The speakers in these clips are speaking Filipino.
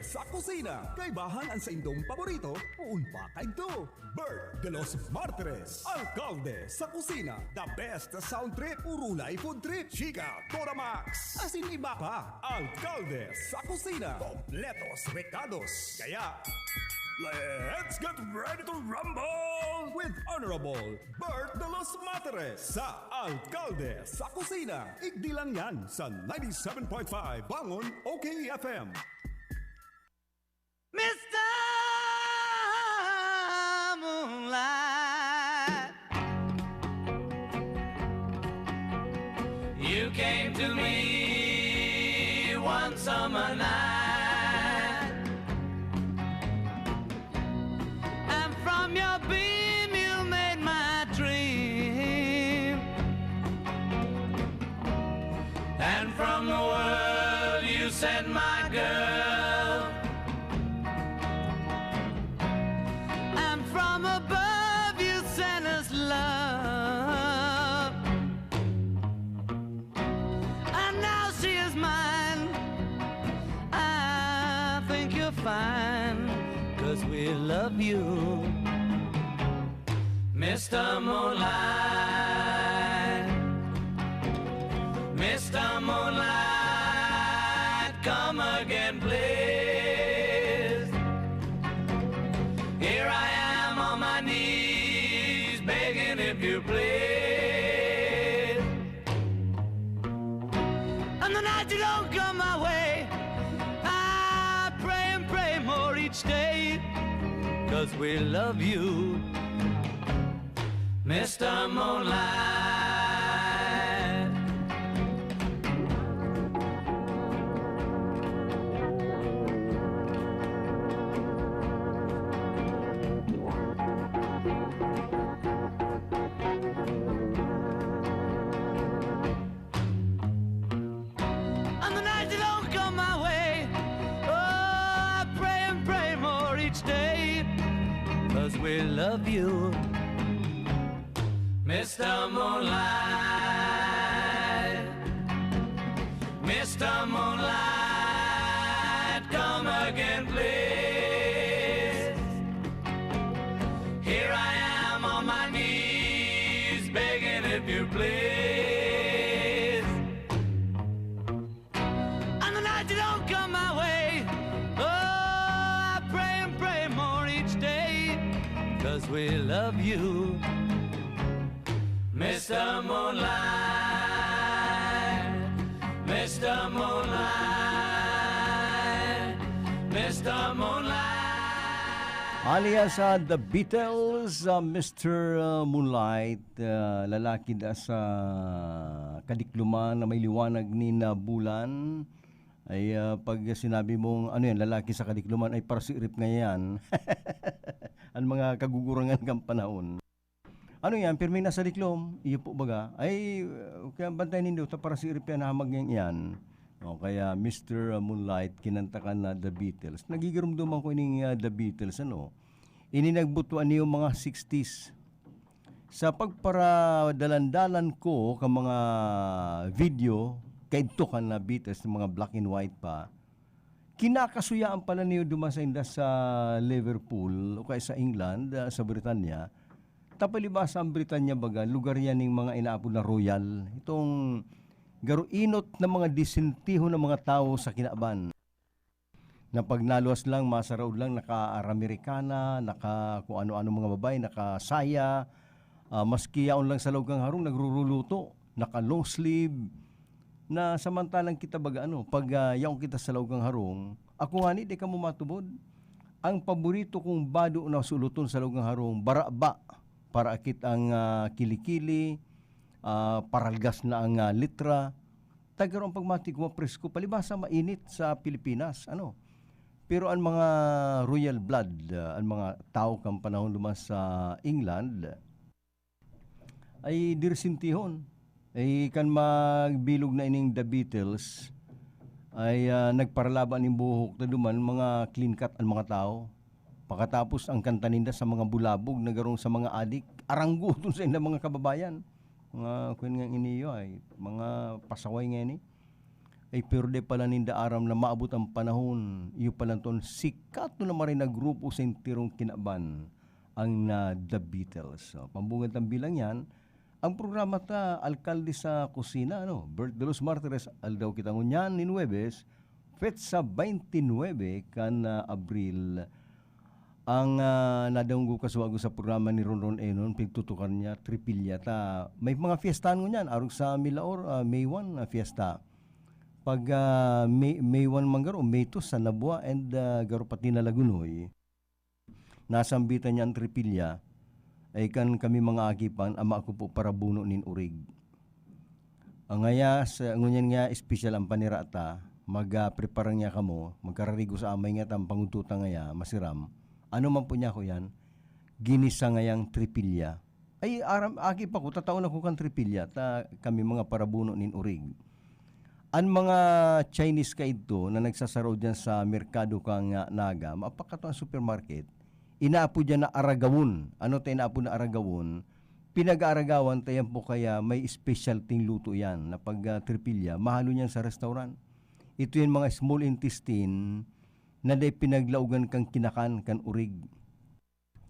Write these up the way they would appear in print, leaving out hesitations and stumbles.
sa kusina. Kaibahan ang sa indong paborito, uun pa kayo. Bert de los Martires, alkalde sa kusina. The best sound trip, urulay food trip. Chika, Toramax, asin iba pa. Alkalde sa kusina. Kompletos recados. Kaya, let's get ready to rumble with Honorable Bert de los Materes sa Alkalde sa Kusina. Igdi lang yan sa 97.5 Bangon OKFM. Mr. Moonlight, you came to me one summer night. From your beam you made my dream, and from the world you sent my girl, and from above you sent us love, and now she is mine. I think you're fine, 'cause we love you, Mr. Moonlight. Mr. Moonlight, come again, please. Here I am on my knees, begging if you please. And the night you don't come my way, I pray and pray more each day, 'cause we love you, Mr. Moonlight. On the night you don't come my way, oh, I pray and pray more each day, 'cause we love you, Mr. Moonlight. Mr. Moonlight, come again, please. Here I am on my knees, begging if you please. On the night you don't come my way, oh, I pray and pray more each day, 'cause we love you, Mr. Moonlight, Mr. Moonlight, Mr. Moonlight. Alias The Beatles, Mr. Moonlight, lalaki da sa kadikluman na may liwanag ni na bulan. Ay pag sinabi mong ano yan, lalaki sa kadikluman, ay parsirip nga yan. Ang mga kagugurangan kang panahon. Ano yan, pirmi na sa diklom, iyo po baga, ay kaya bantay nindo, ta para si Iripian na hamag yan. O, kaya Mr. Moonlight, kinantakan na The Beatles. Nagigirumduman ko ining The Beatles, ano, ininagbutuan niyo mga 60s. Sa pagparadalandalan ko ka mga video, kaintukan na Beatles, mga black and white pa, kinakasuyaan pala niyo dumasainda sa Liverpool, o kaya sa England, sa Britanya. Tapalibasa ang Britanya baga, lugar yan ng mga inaapod na royal. Itong garuinot na mga disentiho ng mga tao sa kinaaban. Na pag naluwas lang, masaraod lang, naka-Aramerikana, naka kung ano-ano mga babae, naka-saya, maski yaon lang sa loogang harong, nagruruluto, naka-long sleeve, na samantalang kita baga ano, pag yaon kita sa loogang harong, ako nga ni, di ka mo matubod. Ang paborito kong bado na suluton sa loogang harong, baraba, para akit ang kilikili, paralgas na ang litra. Tagaroon pagmati ko presko, palibasa mainit sa Pilipinas. Ano? Pero ang mga royal blood, ang mga tao kang panahon lumas sa England, ay dirsintihon. Ay kan magbilog na ining The Beatles, ay nagparalaban ng buhok na duman, mga clean cut ang mga tao. Pagkatapos ang kanta ninda sa mga bulabog, nagarong sa mga adik, aranggo dun sa mga kababayan. Mga kung nga iniyo ay, mga pasaway nga ni. ay pero de pala ninda aram na maabot ang panahon. Iyo pala ton sikat no naman rin na grupo sa intirong kinaban ang The Beatles. So, pambungad ang bilang yan, ang programa ta Alkalde sa Kusina, Bert de los Martires, aldaw kita ngunyan ni Nueves, Fetsa 29 kan Abril. Ang nadanggo kaswago sa programa ni Ronron Enon, pigtutukan niya, Tripilya ta. May mga fiesta ngunyan, arog sa Milaor, May 1 fiesta. Pag May 1 manggaro, May 2 sa Nabua and garo pati na Lagunoy, nasambitan niya ang Tripilya, ay kan kami mga akipan, ama ako po para buno nin urig. Ang ngaya, ngunyan nga, espesyal ang panirata, mag-preparang niya kamo, magkararigo sa amay nga, ang panguntuta ngaya, masiram. Ano man po niya ko yan, ginisa ngayang Tripilya. Ay, akip ako, tataon ako kan Tripilya, kami mga para buno nin urig. Ang mga Chinese ka ito na nagsasaraw dyan sa merkado kang Naga, mapakato ang supermarket, inaapo dyan na aragawon. Ano tayo inaapo na aragawon? Pinag-aaragawan tayo po kaya may specialty luto yan na pag tripilya, mahalo niyan sa restaurant. Ito yung mga small intestine na day pinaglaugan kang kinakan, kan urig.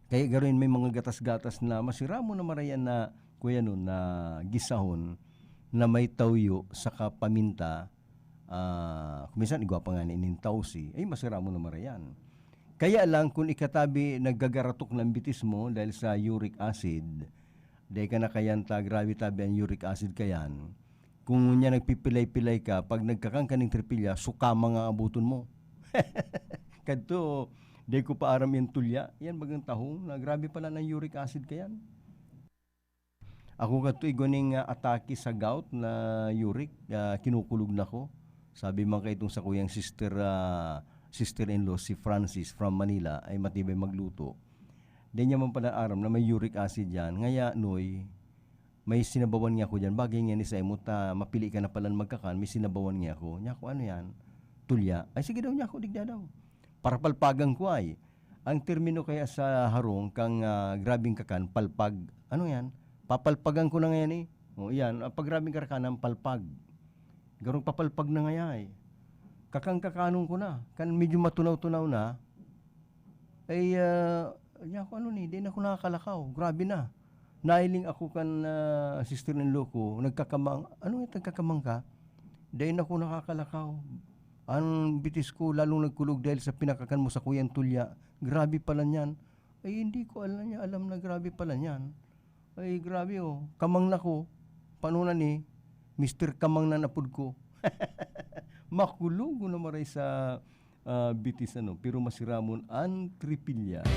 Kaya gawin may mga gatas-gatas na masira mo na marayan na kuya no, na gisahon, na may tawyo saka paminta, kuminsan igwa pa nga inintawsi, ay masira mo na marayan. Kaya lang kung ikatabi naggagaratok ng bitis mo dahil sa uric acid, dahil ka na kayanta, grabe tabi ang uric acid kayan, kung niya nagpipilay-pilay ka, pag nagkakang kaning tripilya, sukama nga abuton mo. Kadto, dahil ko pa aram yung tulya, yan bagang tahong, na grabe pala ng uric acid kayan. Ako kato iguning atake sa gout na uric, kinukulog na ko. Sabi man kay itong sa kuyang sister-in-law si Francis from Manila ay matibay magluto. Di niya man pala aram na may uric acid yan. Ngaya noy, may sinabawan niya ko dyan. Bagay nga ni sa imo, mapili ka na pala magkakan, may sinabawan niya ko. Niya ko ano yan? Tulya. Ay sige daw niya ko, digda daw. Para palpagang ko ay. Ang termino kaya sa harong kang grabing kakan, palpag. Ano yan? Papalpagan ko na ngayon eh. O yan, pag grabing karakanang palpag. Garong papalpag na ngayon eh. Kakang-kakanong ko na. Kan medyo matunaw-tunaw na. Ay, niya ko ano ni, di na ako nakakalakaw. Grabe na. Nailing ako kan sister-in-law ko, nagkakamang, ano yung nagkakamang ka? Di na ako nakakalakaw. Ang bitis ko, lalong nagkulog dahil sa pinakakan mo sa kuyang tulya. Grabe pala niyan. Ay, hindi ko alam na grabe pala niyan. Ay, grabe oh. Kamang na ko. Panunan ni Mr. Kamang na napud ko. Makulong na maray sa bitis ano. Pero masiramon ang tripilya.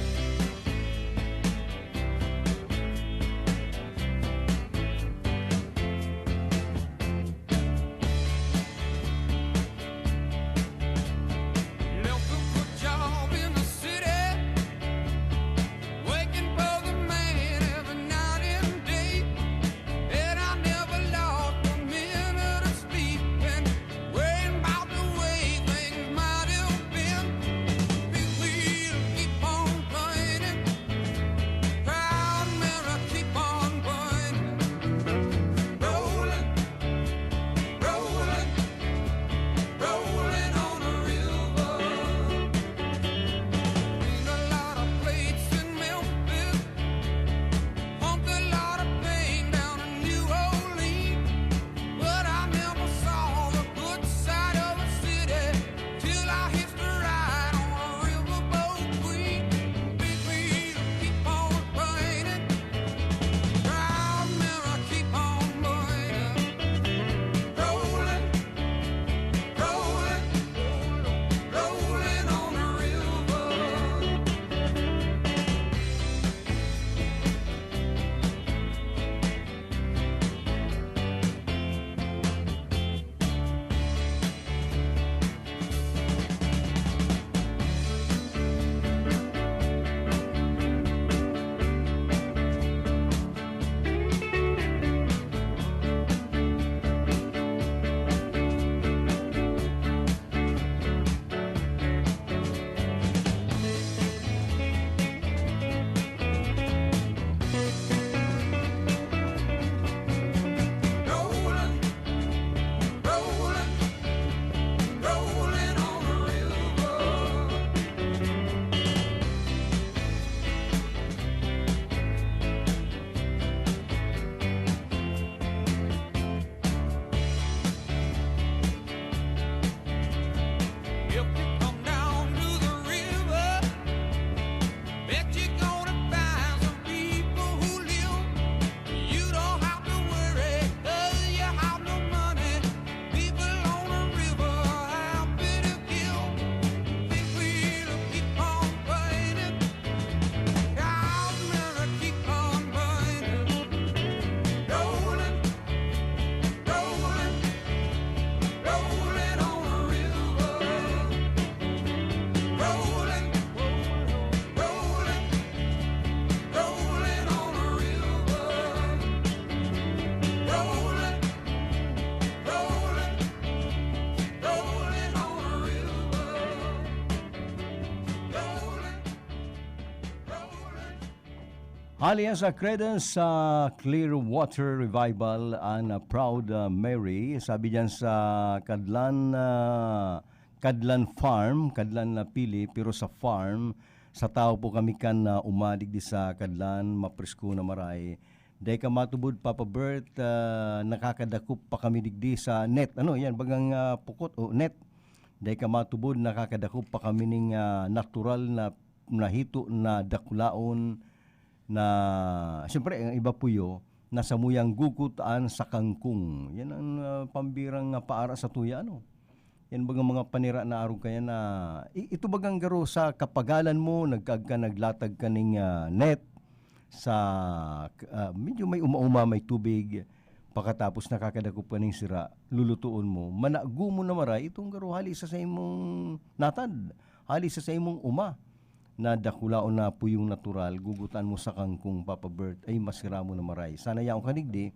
Halian sa credence sa Clearwater Revival and Proud Mary. Sabi diyan sa Kadlan Farm, Kadlan na pili, pero sa farm, sa tao po kami kan umadig di sa Kadlan, mapresko na maray. Dahil ka matubod, Papa Bert, nakakadakop pa kami digdi sa net. Ano, yan, bagang pukot o net. Dahil ka matubod, nakakadakop pa kami ng natural na hito na dakulaon na, siyempre, ang iba puyo, nasa muyang gugutaan sa kangkong. Yan ang pambirang paara sa tuya, ano. Yan bagang mga panira na araw kaya na, ito bagang garo sa kapagalan mo, naglatag ka ng net, sa medyo may uma-uma, may tubig, pagkatapos nakakadakop ka ng sira, lulutuon mo, manago mo na maray, itong garo hali sa imong natad, hali sa imong uma, na dakulaon na po yung natural, gugutan mo sa kangkong, Papa Bert, ay masira mo na maray. Sana yaong kanigdi,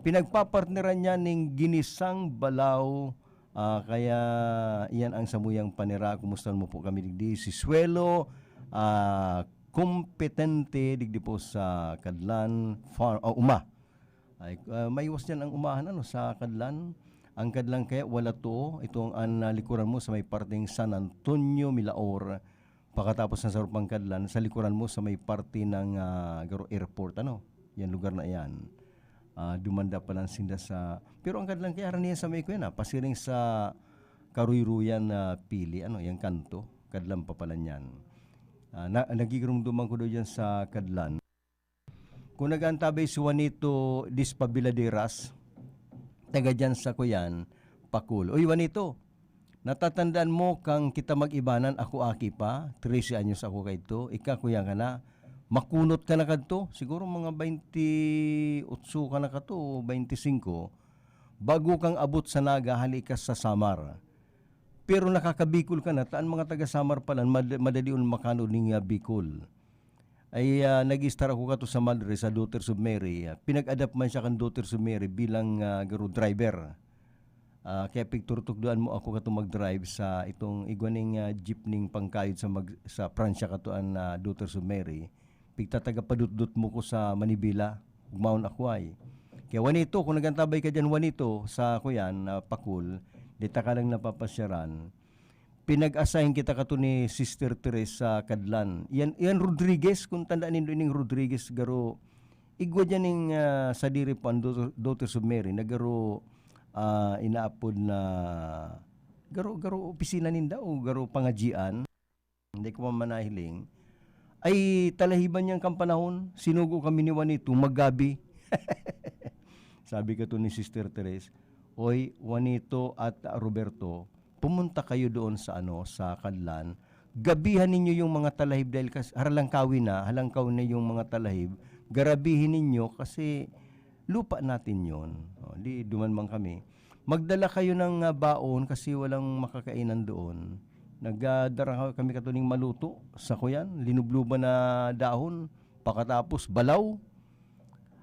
pinagpapartneran niya ng ginisang balaw, kaya iyan ang samuyang panira. Kumusta mo po kami digdi? Si Suelo, kompetente digdi po sa Kadlan Farm, Uma. Ay, may iwas dyan ang umahan sa Kadlan. Ang Kadlan kaya wala to, itong likuran mo sa may parting San Antonio, Milaor. Pagkatapos ng sarupang Kadlan, sa likuran mo sa may parte ng Garo Airport, yan lugar na yan. Dumanda pa lang sinda sa, pero ang Kadlan kaya niya sa may ko yan, pasiring sa Karuyruyan na pili, yung kanto, Kadlan pa pala yan. Nagigirumduman ko doon dyan sa Kadlan. Kung nag-antabay si Juanito Dispabiladeras, taga dyan sa Kuyan, Pakul. Uy, Juanito, natatandaan mo kang kita mag-ibanan, ako aki pa, 13 anyos ako kay ito, ikakuya ka na, makunot ka na kadto, siguro mga 28 ka na kadto, 25, bago kang abot sa Naga, halikas sa Samar. Pero nakakabikol ka na, taan mga taga-Samar pala, madaliun makano ning Bicol. Ay nag-star ako kato sa Madre, sa Daughters of Mary. Pinag-adapt man siya kan Daughters of Mary bilang garo driver. Kaya pigturtukduan mo ako kato mag-drive sa itong igwaning jeepning pangkayod sa Pransya katuan na Daughters of Mary. Pigtataga padutdut mo ko sa Manibila, ugmaon ako ay. Kaya Juanito, kung nagantabay ka dyan Juanito sa Kuyan, Pakul, dita ka lang napapasyaran, pinag-assign kita kato ni Sister Teresa Kadlan. Yan Rodriguez, kung tandaan nindo ining Rodriguez, garo, igwa dyan ng sa diri po ang Daughters of Mary, na garo inaapod na, garo opisina ninda o garo pangajian, hindi ko manahiling, ay talahiban niyang kampanahon, sinugo kami ni Juanito, maggabi. Sabi ka to ni Sister Teresa, oy, Juanito at Roberto, pumunta kayo doon sa sa Kadlan. Gabihan ninyo yung mga talahib dahil halangkaw na yung mga talahib. Garabihin ninyo kasi lupa natin yon. Di duman kami. Magdala kayo ng baon kasi walang makakainan doon. Nagdara kami katuning maluto sa Kuyan, linubluban na dahon, pagkatapos balaw.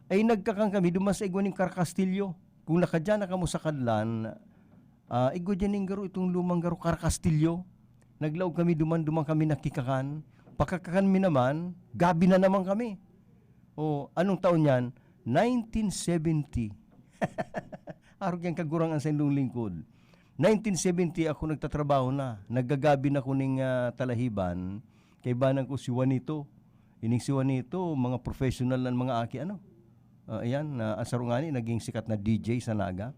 Ay nagkakang kami duman sa igwaning Carcastillo. Kung nakadyan na kamo sa Kadlan, igwa dyan yung garo, itong lumang garo Carcastillo. Naglaog kami duman kami nakikakan. Pagkakakan mi naman, gabi na naman kami. O, anong taon yan? 1970. Arog yung kagurangan sa indong lingkod. 1970 ako nagtatrabaho na. Naggagabi na ko ng talahiban. Kaibanan ko si Juanito. Ining si Juanito, mga professional na mga aki, ayan, asarungani, naging sikat na DJ sa Naga.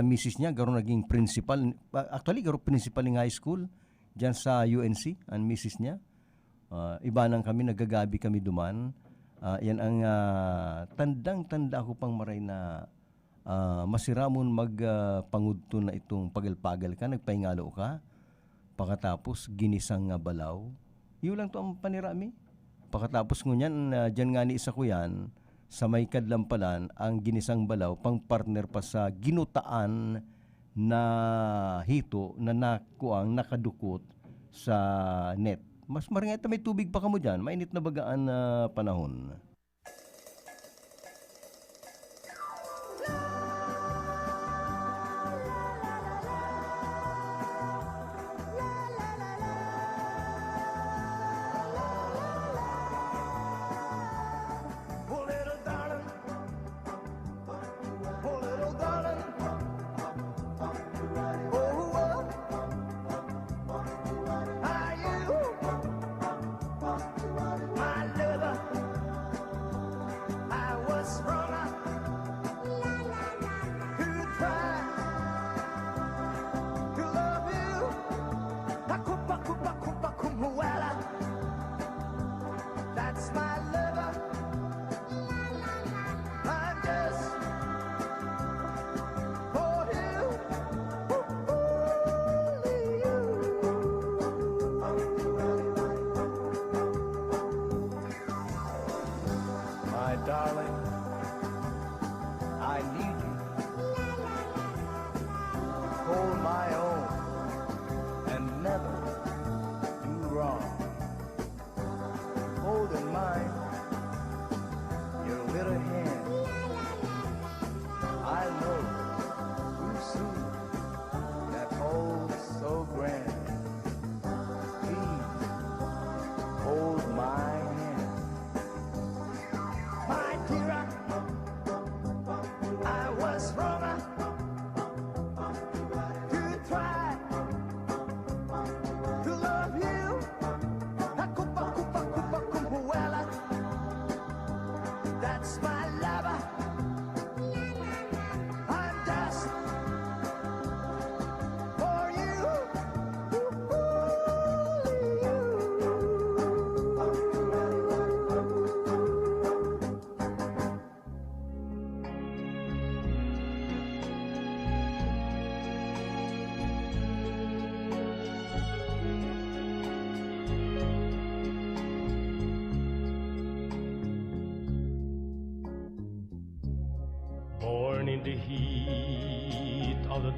Misis niya, garo naging principal. Actually, garo principal ng high school dyan sa UNC, ang misis niya. Iba nang kami, nagagabi kami duman. Yan ang tandang-tanda ko pang maray na masiramon magpangudto na itong pagal-pagal ka, nagpahingalo ka, pagkatapos ginisang balaw. Yun lang to ang panirami. Pagkatapos ngunyan, dyan nga ni isa ko yan, sa may Kadlampalan, ang ginisang balaw, pang partner pa sa ginutaan na hito na nakuang nakadukot sa net. Mas maringay may tubig pa kamo dyan, mainit na bagaan na panahon.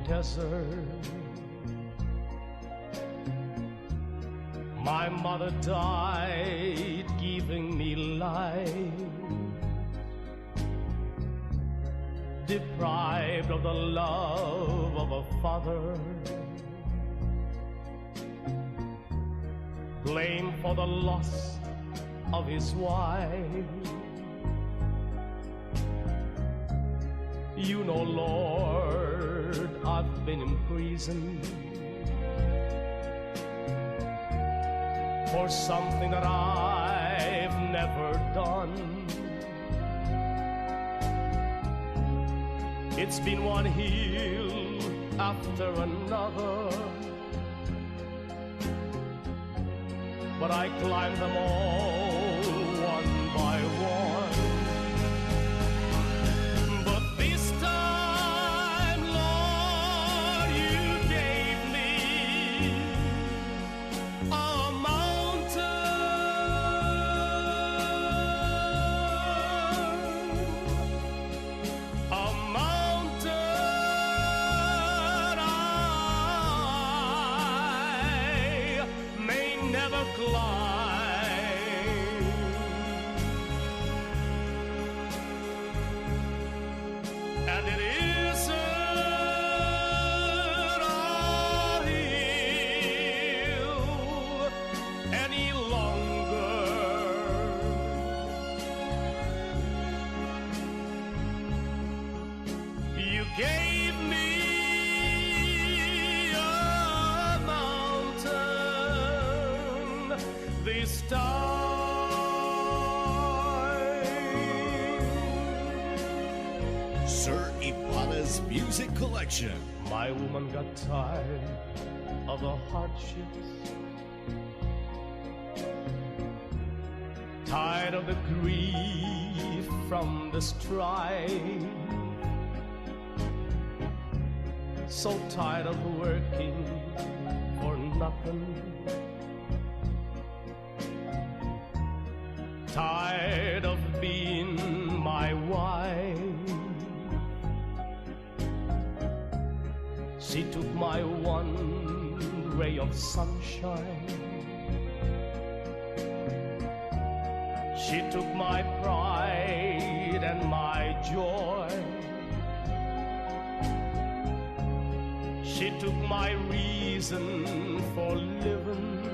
desert. My mother died giving me life, deprived of the love of a father, blamed for the loss of his wife. You know, Lord, I've been in prison for something that I've never done. It's been one hill after another, but I climbed them all one by one. But this time, Lord, you gave me a mountain, a mountain I may never climb. And it isn't a hill any longer. You gave me a mountain this time. Sir Ipala's Music Collection. My woman got tired of the hardships, tired of the grief from the strife, so tired of working for nothing, tired of being my wife. She took my one ray of sunshine. She took my pride and my joy. She took my reason for living.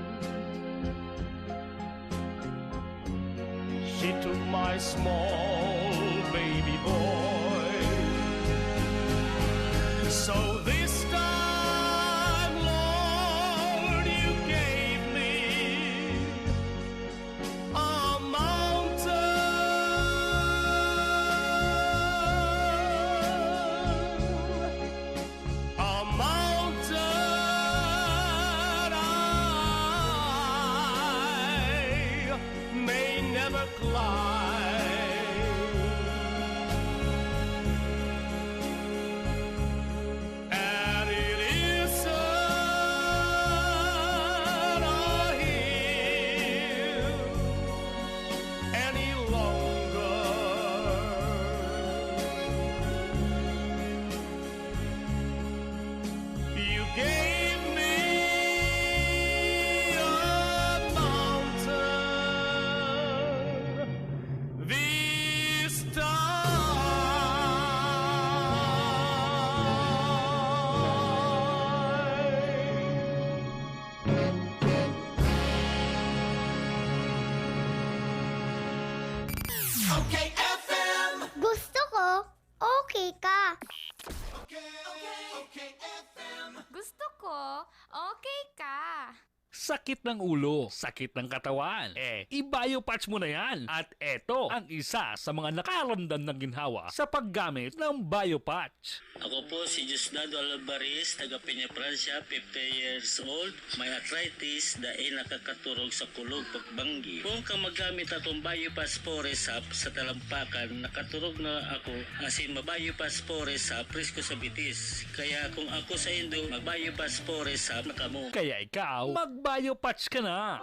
She took my small baby boy. So this time, Lord, you gave me a mountain I may never climb. And it isn't a hill any longer. You gave me a mountain this time. Okay, FM. Gusto ko, okay ka. Gusto ko, okay ka. Sakit ng ulo, sakit ng katawan. I-biopatch mo na yan. At eto ang isa sa mga nakaramdam ng ginhawa sa paggamit ng biopatch. Ako po si Jusnado Alvarez, taga Peña, Francia, 50 years old. May arthritis dahil nakakaturog sa kulog pagbanggi. Kung ka magamit atong Biopatch Foresap sa talampakan, nakaturog na ako asin mabiopatch Foresap presko sa bitis. Kaya kung ako sa Indo, mag-Biopatch Foresap na kamo. Kaya ikaw, mag-biopatch ka na.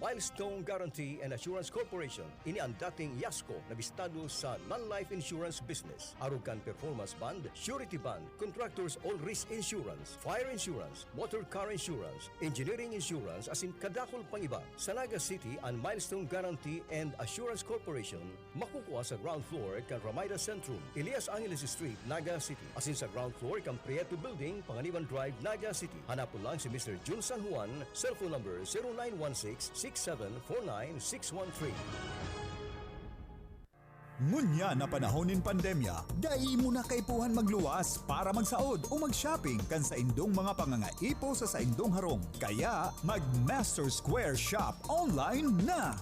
Milestone Guarantee and Assurance Corporation, ini ang dating Yasco na bistado sa non-life insurance business. Arugan Performance Bond, Surety Bond, Contractors All Risk Insurance, Fire Insurance, Motor Car Insurance, Engineering Insurance, asin kadakol pang iba. Sa Naga City, ang Milestone Guarantee and Assurance Corporation makukuha sa ground floor kan Ramida Centrum, Elias Angeles Street, Naga City. Asin sa ground floor kan Prieto Building, Panganiban Drive, Naga City. Hanapon lang si Mr. Jun San Juan, cellphone number 0916-6749613. Ngunya na panahon nin pandemya, dai mo na kaipuhan magluwas para magsaod o mag-shopping kan sa indong mga pangangaipo sa indong harong. Kaya mag-Master Square Shop online na!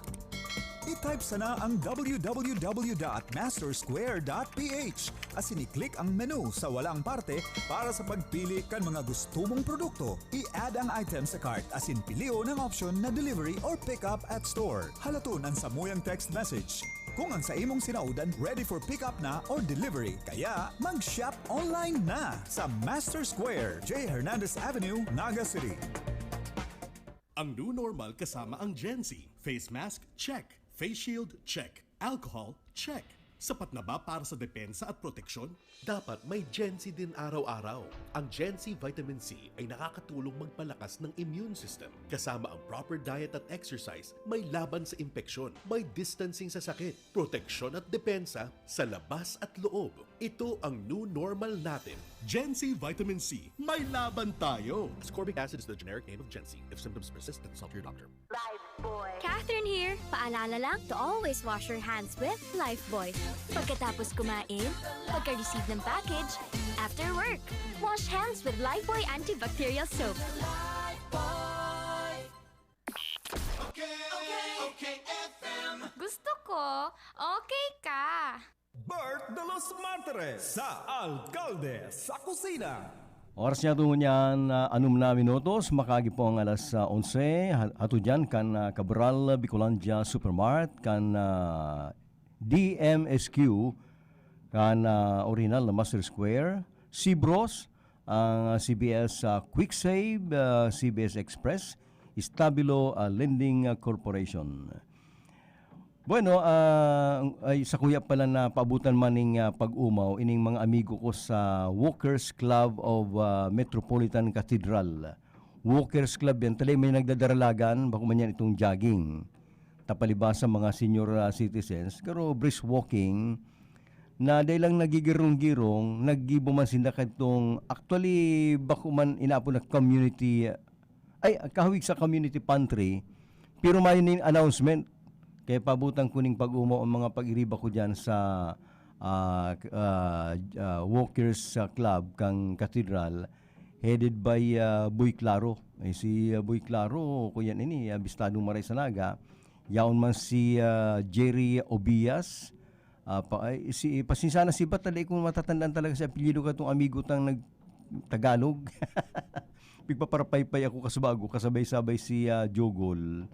I-type sana ang www.mastersquare.ph asin i-click ang menu sa walang parte para sa pagpili kan mga gusto mong produkto. I-add ang item sa cart asin pilio ng option na delivery or pick up at store. Halaton ang samuyang text message kung ang sa imong sinaudan ready for pick up na or delivery. Kaya mag-shop online na sa Master Square, J. Hernandez Avenue, Naga City. Ang new normal kasama ang Gen-Z. Face mask? Check. Face shield? Check. Alcohol? Check. Sapat na ba para sa depensa at proteksyon? Dapat may Gen-Z din araw-araw. Ang Gen-Z Vitamin C ay nakakatulong magpalakas ng immune system. Kasama ang proper diet at exercise, may laban sa impeksyon, may distancing sa sakit, proteksyon at depensa sa labas at loob. Ito ang new normal natin. Gen-Z Vitamin C. May laban tayo! Ascorbic acid is the generic name of Gen-Z. If symptoms persist, consult your doctor. Catherine here. Paalala lang to always wash your hands with Lifebuoy. Pagkatapos kumain, pagka-receive ng package, after work, wash hands with Lifebuoy antibacterial soap. Gusto ko, okay ka. Bert de los Martires sa Alcalde sa Kusina. Oras niya doon yan, 6 minutos, makagi po ang alas 11, hato dyan kan Cabral Bicolandia Supermart, kan DMSQ, kan original na Master Square, Cibros, ang CBS Quick Save, CBS Express, Stabilo Lending Corporation. Bueno, ay sa kuya pala na paabutan maning pag-umaw ining mga amigo ko sa Walkers Club of Metropolitan Cathedral. Walkers Club yan, talay may nagdadaralagan, bako man yan itong jogging. Tapalibasa mga senior citizens, pero brisk walking, na dahil lang nagigirong-girong, naggibuman sinda itong, actually, bako man inapo na community, kahawig sa community pantry, pero may announcement. Kaya pabutan kuning pag-umaw ang mga pag-iriba ko dyan sa Walkers Club kang Cathedral, headed by Boy Claro. Si Boy Claro, kuyan ini, bistadong maray sa Naga. Yaon man si Jerry Obias. Pasinsana si Batalay kung matatandaan talaga sa apelyido ka itong amigo tang Tagalog. Pigpaparapaypay ako kasabago, kasabay-sabay si Jogol.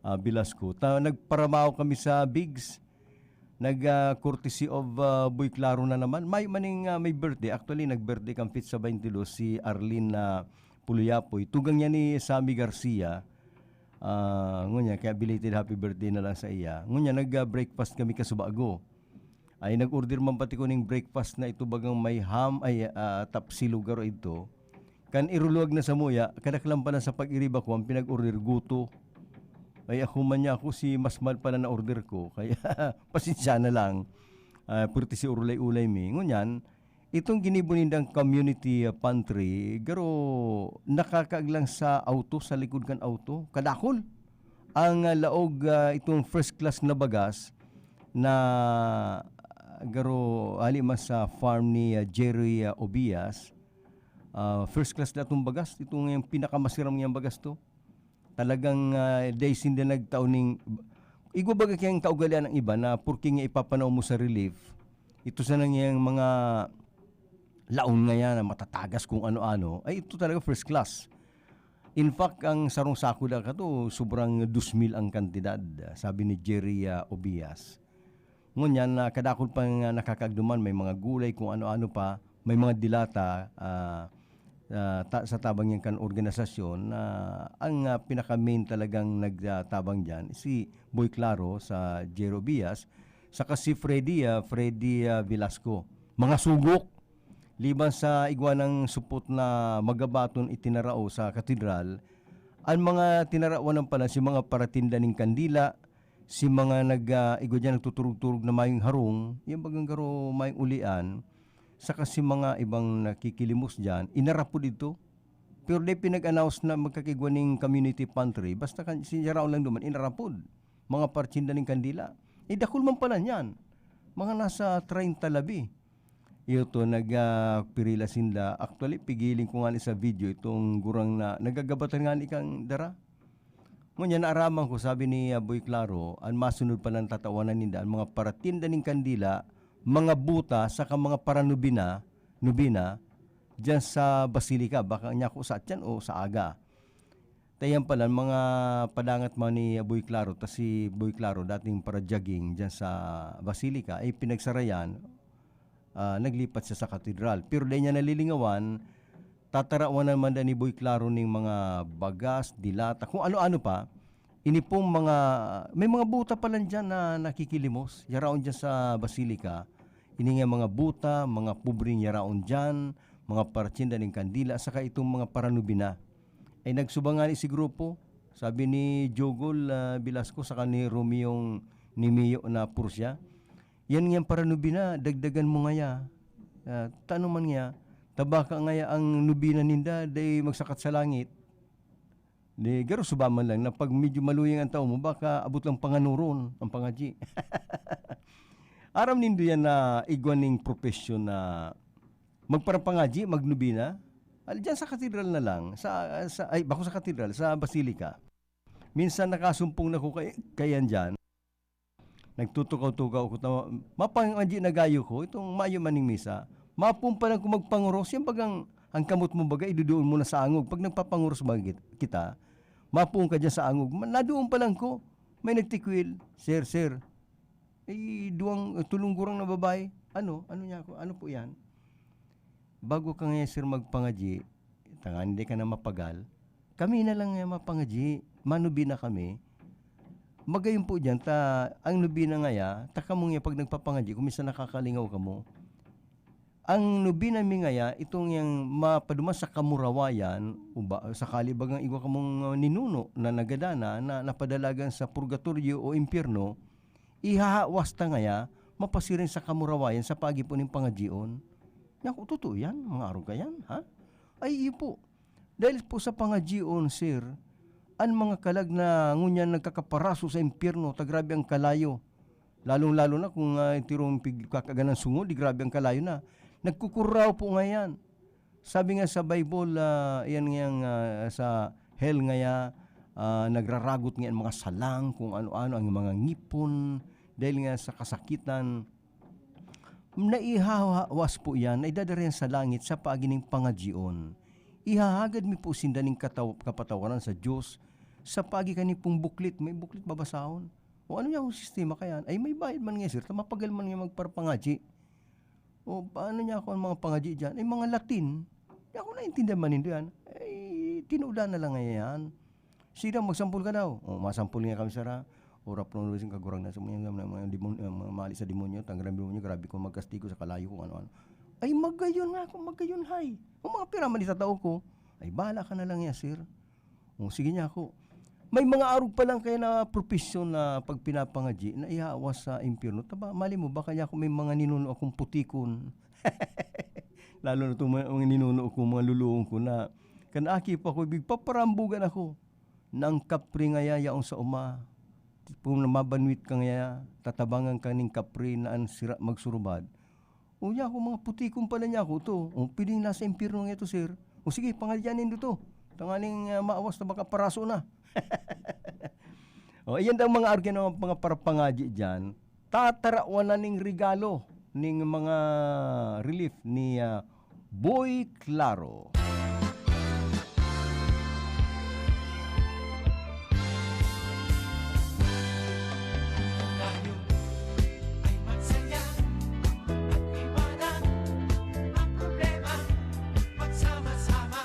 Bilasco. Nagparamaw kami sa Bigs. Nag-courtesy of Boy Claro na naman. May may birthday. Actually, nag-birthday kang fit sa 22 si Arlene Puliapoy. Tugang niya ni Sammy Garcia. Ngunya, kaya belated happy birthday na lang sa iya. Ngunya, nag-breakfast kami kasubago. Ay nag-order man pati ko ng breakfast na ito bagang may ham, tapsilugaro ito. Kan iruluwag na sa muya, kadaklam pa na sa pag-iriba ko, ang pinag-order guto. Ay ako man niya ako si Masmal pala na order ko. Kaya pasensya na lang. Purti si Urulay-Ulay mi. Ngunyan, itong ginibunindang community pantry, garo nakakaaglang sa auto, sa likod kan auto. Kadakol. Ang laog itong first class na bagas na garo alimas sa farm ni Jerry Obias. First class na itong bagas. Itong yung pinakamasiram niyang bagas to. Talagang days hindi nagtaon ng igwabaga kayang kaugalian ng iba na purki nga ipapanaw mo sa relief. Ito sa nangyayang mga laon nga yan na matatagas kung ano-ano, ay ito talaga first class. In fact, ang sarong sako na kato, sobrang 2,000 ang kantidad, sabi ni Jerry Obias. Ngunyan, kadakol pang nakakagduman, may mga gulay kung ano-ano pa, may mga dilata, sa tabang yung kan organisasyon na ang pinaka-main talagang nagtabang dyan si Boy Claro sa Jero Bias saka si Freddy Velasco. Mga sugok liban sa igwanang supot na magabaton itinarao sa katedral, ang mga tinarawan pala si mga paratinda ng kandila, si mga igwa dyan nagtuturog-turog na mayong harong, yung bagang garo mayong ulian, saka si mga ibang nakikilimos dyan, inarapo dito. Pero di pinag-announce na magkakigwaning community pantry, basta sinjaraw lang duman, inarapod. Mga partinda ng kandila. Dakul man pala niyan. Mga nasa 30 labi. Ito, nagpirila sinda. Actually, pigilin ko nga ni sa video itong gurang na nagagabatan nga ni kang dara. Ngunyan, naaraman ko, sabi ni Boy Claro, ang masunod pa ng tatawanan ninda, ang mga paratinda ng kandila, mga buta, saka mga paranubina, dyan sa Basilica, baka niya ko sa atyan o sa aga. Tayan pala, mga padangat man ni Boy Claro, tas si Boy Claro, dating para jogging dyan sa Basilica, ay pinagsarayan, naglipat siya sa katedral. Pero dahil niya nalilingawan, tatarawan naman ni Boy Claro ng mga bagas, dilata, kung ano-ano pa, inipong may mga buta pala dyan na nakikilimos, yaraon dyan sa Basilica. Ini nga mga buta, mga pubring yaraon dyan, mga partinda ng kandila, saka itong mga paranubina. Ay nagsubangan si grupo, sabi ni Jogol Velasco, saka ni Romeo Nimio na Pursya. Yan nga paranubina, dagdagan mo ngaya. Tanong man nga, tabaka ngaya ang nubina ninda, day magsakat sa langit. Di garo subaman lang, na pag medyo maluyang ang tao mo, baka abot lang panganuron, ang pangaji. Aram nindo yan na igwaning profesyon na magparapangaji, magnubina. Diyan sa katedral na lang, bako sa katedral, sa Basilica. Minsan nakasumpong na ko kayan dyan. Nagtutukaw-tukaw ko. Mapangaji na gayo ko, itong mayo maning misa. Mapumpa lang kung magpanguros, yan bagang ang kamot mo baga, idudoon mo na sa angog. Pag nagpapanguros bagit kita, mapung ka dyan sa angog. Nadoon pa lang ko, may nagtikwil. Sir, tulong gurang na babae. Ano niya ako? Ano po yan? Bago ka ngayon, sir, magpangaji, hindi ka na mapagal, kami na lang nga mapangaji, manubi na kami. Magayon po dyan, ang nubi na ngaya, takamong nga pag nagpapangaji, kung minsan nakakalingaw ka mo, ang nubi namin ngaya, itong yung mapaduma sa kamurawayan, sa kalibagang iwa ka mong ninuno na nagadana, na napadalagan sa purgatorio o impyerno, ihahawas ta ngaya, mapasirin sa kamurawayan sa pagipon ng pangajion. Naku, totoo yan, mga araw ka yan, ha? Ay, po. Dahil po sa pangajion, sir, ang mga kalag na ngunyan nagkakaparaso sa impyerno, grabe ang kalayo. Lalong-lalo na kung tirong kakaganang sungo, di grabe ang kalayo na. Nagkukuraw po nga yan. Sabi nga sa Bible, yan nga sa hell nga nagraragot nga mga salang, kung ano-ano, ang mga ngipon, dahil nga sa kasakitan, naihawas po yan, naidadarihan sa langit sa pagining pangajion. Ihahagad mi po sindaning kapatawaran sa Diyos sa pagi kaning pong buklit. May buklit babasahon. O ano niya ang sistema kaya? Ay may bayad man nga, sir. Mapagal man nga magparpangaji. O paano niya ako ang mga pangaji dyan? Ay mga Latin. Di ako naintindihan man hindi yan. Ay tinuda na lang nga yan. Sira, magsampul ka daw. O masampul nga kami, sara. Orap nung lusin kagurang na sa mga mali sa demonyo, tanggaran demonyo, grabe ko magkastigo sa kalayo kung ano-ano. Ay magayon nga ako, magayon hay. O mga piraman sa tao ko, ay bahala ka na lang ya, sir. O sige niya ako. May mga arog pa lang kaya na profesyon na pag pinapangaji na ihawas sa impyerno. Taba, mali mo, baka niya ako may mga ninuno akong putikon. Lalo na itong mga ninuno ko, mga luluong ko na kanaki pa ako, paparambugan ako ng kapri nga yayaon sa uma. Kung mabanwit ka nga, tatabangan ka ng kapri na sira magsurubad. O niya ako, mga putikong pala niya ako to. O piling nasa impyerno nga ito, sir. O sige, pangalyanin dito. Tangaling maawas na baka paraso na. O iyan daw mga argan ng mga parapangaji dyan. Tatarawan na ng regalo ng mga relief ni Boy Claro. Magsama-sama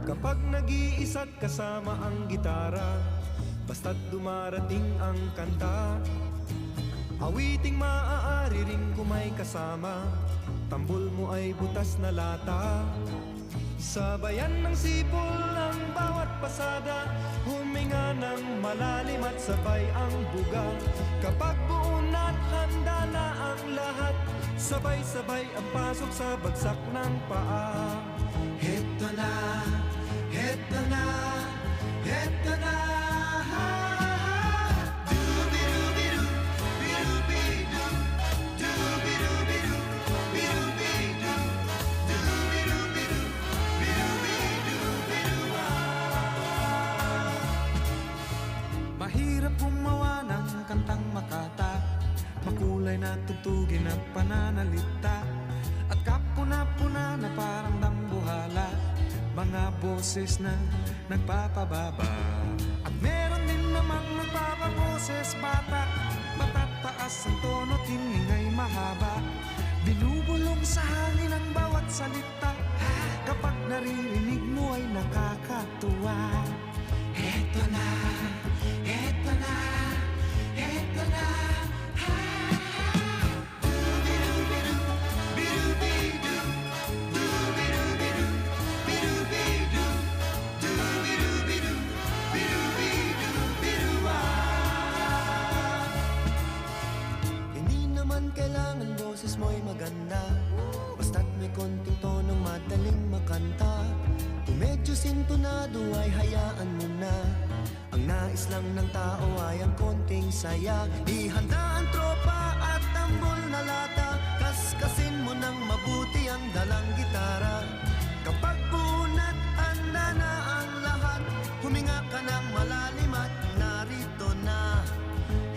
Kapag nag-iisa't kasama ang gitara, basta't dumarating ang kanta, awiting maaari rin kumay kasama, tambol mo ay butas na lata. Sabayan ng sipol ang bawat pasada, huminga ng malalim at sabay ang buga. Kapag buo na't handa na ang lahat, sabay-sabay ang pasok sa bagsak ng paa. Heto na, heto na, heto na. Dubidubidu, bidubidu, dubidubidu, bidubidu, dubidubidu, bidubidu, biduwa. Mahirap gumawa ng kantang makata, makulay na tugtugin at pananalita, at kapuna-puna na parang dambuhala, mga boses na nagpapababa. At meron din namang nagpapaboses bata, matataas ang tono at hiningay mahaba, binubulong sa hangin ang bawat salita, kapag naririnig mo ay nakakatuwa. Eto na, eto na, eto na. Kailangan boses mo'y maganda, basta't may konting tonong madaling makanta. Kung medyo sintonado ay hayaan mo na, ang nais lang ng tao ay ang konting saya. Ihanda ang tropa at tambol na lata, kaskasin mo ng mabuti ang dalang gitara. Kapag bunat handa na ang lahat, huminga ka ng malalim at narito na.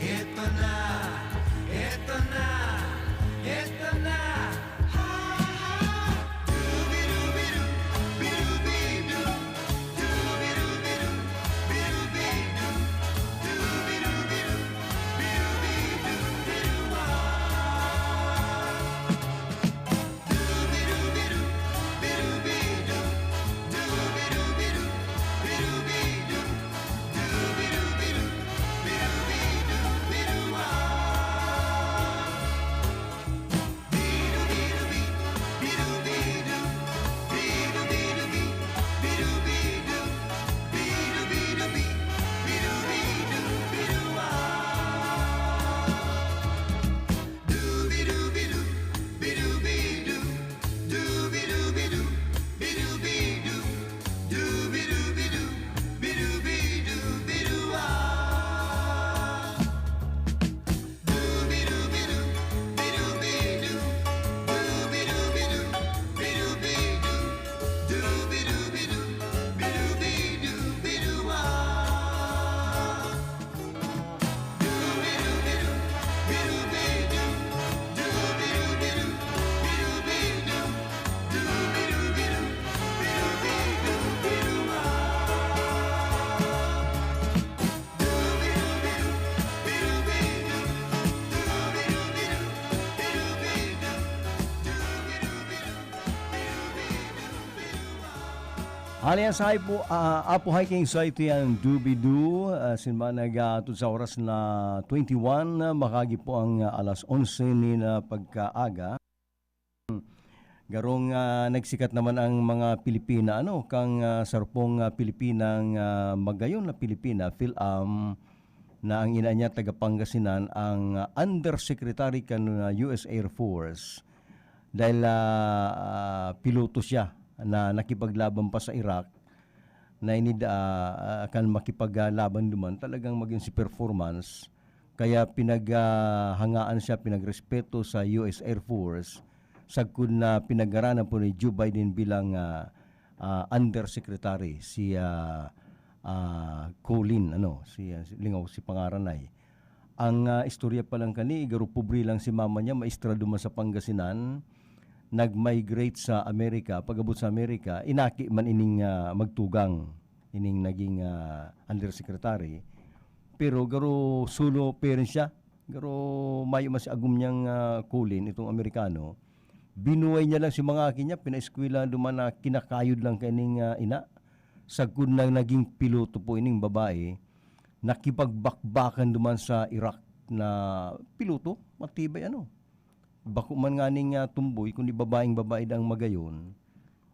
Ito na, ito na, ito na. Dubidubidu, bidubidu, dubidubidu, bidubidu, dubidubidu, bidubidu, biduwa. Dubidubidu, bidubidu, dubidubidu, bidubidu, dubidubidu, bidubidu, biduwa. Alias po, Apo Hiking sa ito yan, Dubidu, sinba nag-atod sa oras na 21, makagi po ang alas 11 ni na pagkaaga. Garong nagsikat naman ang mga Pilipina, kang sarpong Pilipinang magayon na Pilipina, Phil-Am, na ang ina niya taga Pangasinan, ang Undersecretary kan US Air Force, dahil piloto siya na nakipaglaban pa sa Iraq, na kan makipaglaban duman, talagang maging si performance, kaya pinaghangaan siya, pinagrespeto sa US Air Force, sagkod na pinag-aranan po ni Joe Biden bilang Undersecretary, si Colin, si Lingaw, si pangaranay. Ang istorya pa lang kani, igaro-pobre lang si mama niya, maestra duman sa Pangasinan, nag-migrate sa Amerika, pag-abot sa Amerika, inaki man ining magtugang, ining naging undersecretary. Pero garo solo parents siya, garo mayo mas agum niyang Colin, itong Amerikano. Binuhay niya lang si mga akin niya, pina-eskwela duman na kinakayod lang kaning ina. sagud na naging piloto po ining babae, nakipagbakbakan duman sa Iraq na piloto, matibay ano. Bako man nga ning tumboy, kundi babaeng-babae dang magayon,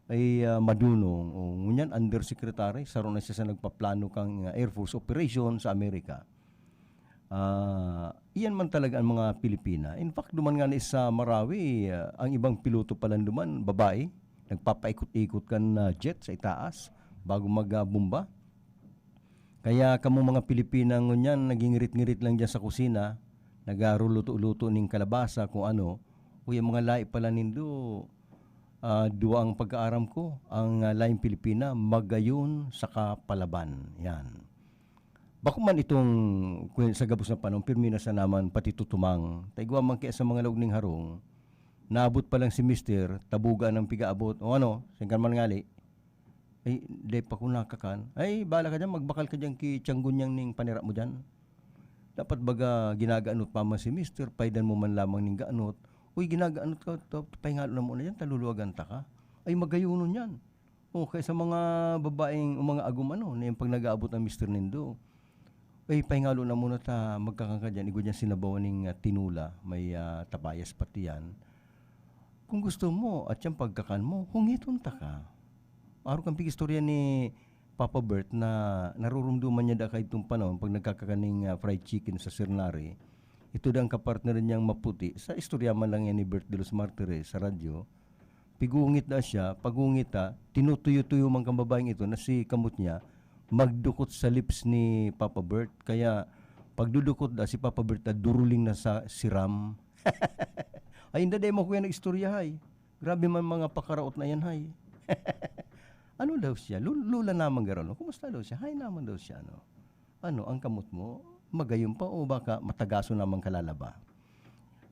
ay madunong. O ngunyan, undersecretary, saron na siya sa nagpaplano kang Air Force operation sa Amerika. Iyan man talaga ang mga Pilipina. In fact, duman nga ni sa Marawi, ang ibang piloto pala duman, babae, nagpapaikot-ikot kan jet sa itaas bago magbomba. Kaya kamo mga Pilipina ngunyan, naging ngirit-ngirit lang dyan sa kusina, nagaruluto-luto ning kalabasa kung ano. Uy, ang mga lahi pala nindo, duwa ang pagkaaram ko, ang laing Pilipina, magayon sa kapalaban. Yan. Bako man itong sa gabos na panong, pirmi na sa naman pati tutumang. Taigwa man kaya sa mga log ning harong, naabot pa lang si Mister, tabuga ng pigaabot, o ano, singkan man ngali, ay, di pa ko nakakan. Ay, bala ka dyan, magbakal ka dyan ki tiyanggunyang ning panira mo dyan. Dapat baga ginagaanot pa man si Mister, paidan mo man lamang ning gaanot. Uy, ginagaanot ka, pahingalo na muna dyan, taluluwagan ta ka. Ay, magayunon yan. O, kaya sa mga babaeng, o mga agum ano, na yung pag nag-aabot ng Mister Nindo, ay, pahingalo na muna ta, magkakangka dyan, igo dyan sinabawan ng tinula, may tabayas pati yan. Kung gusto mo, at yung pagkakan mo, hungiton ta ka. Araw kang pigistorya ni Papa Bert na narurumduman niya da kahit itong panahon pag nagkakakaning fried chicken sa Sirnari. Ito da ang kapartner niyang maputi. Sa istorya man lang yan ni Bert de los Martires sa radyo. Pigungit na siya, pagungit tinutuyo-tuyo man kang babaeng ito na si kamot niya, magdukot sa lips ni Papa Bert. Kaya pagdudukot si Papa Bert duruling na sa siram. Ay, hindi mo ko yan istorya, hay. Grabe man mga pakaraot na yan, hay. Ano daw siya? Lula naman gano'n. Kumusta daw siya? Hay naman daw siya. Ano, ang kamot mo? Magayon pa o baka matagaso naman kalalaba?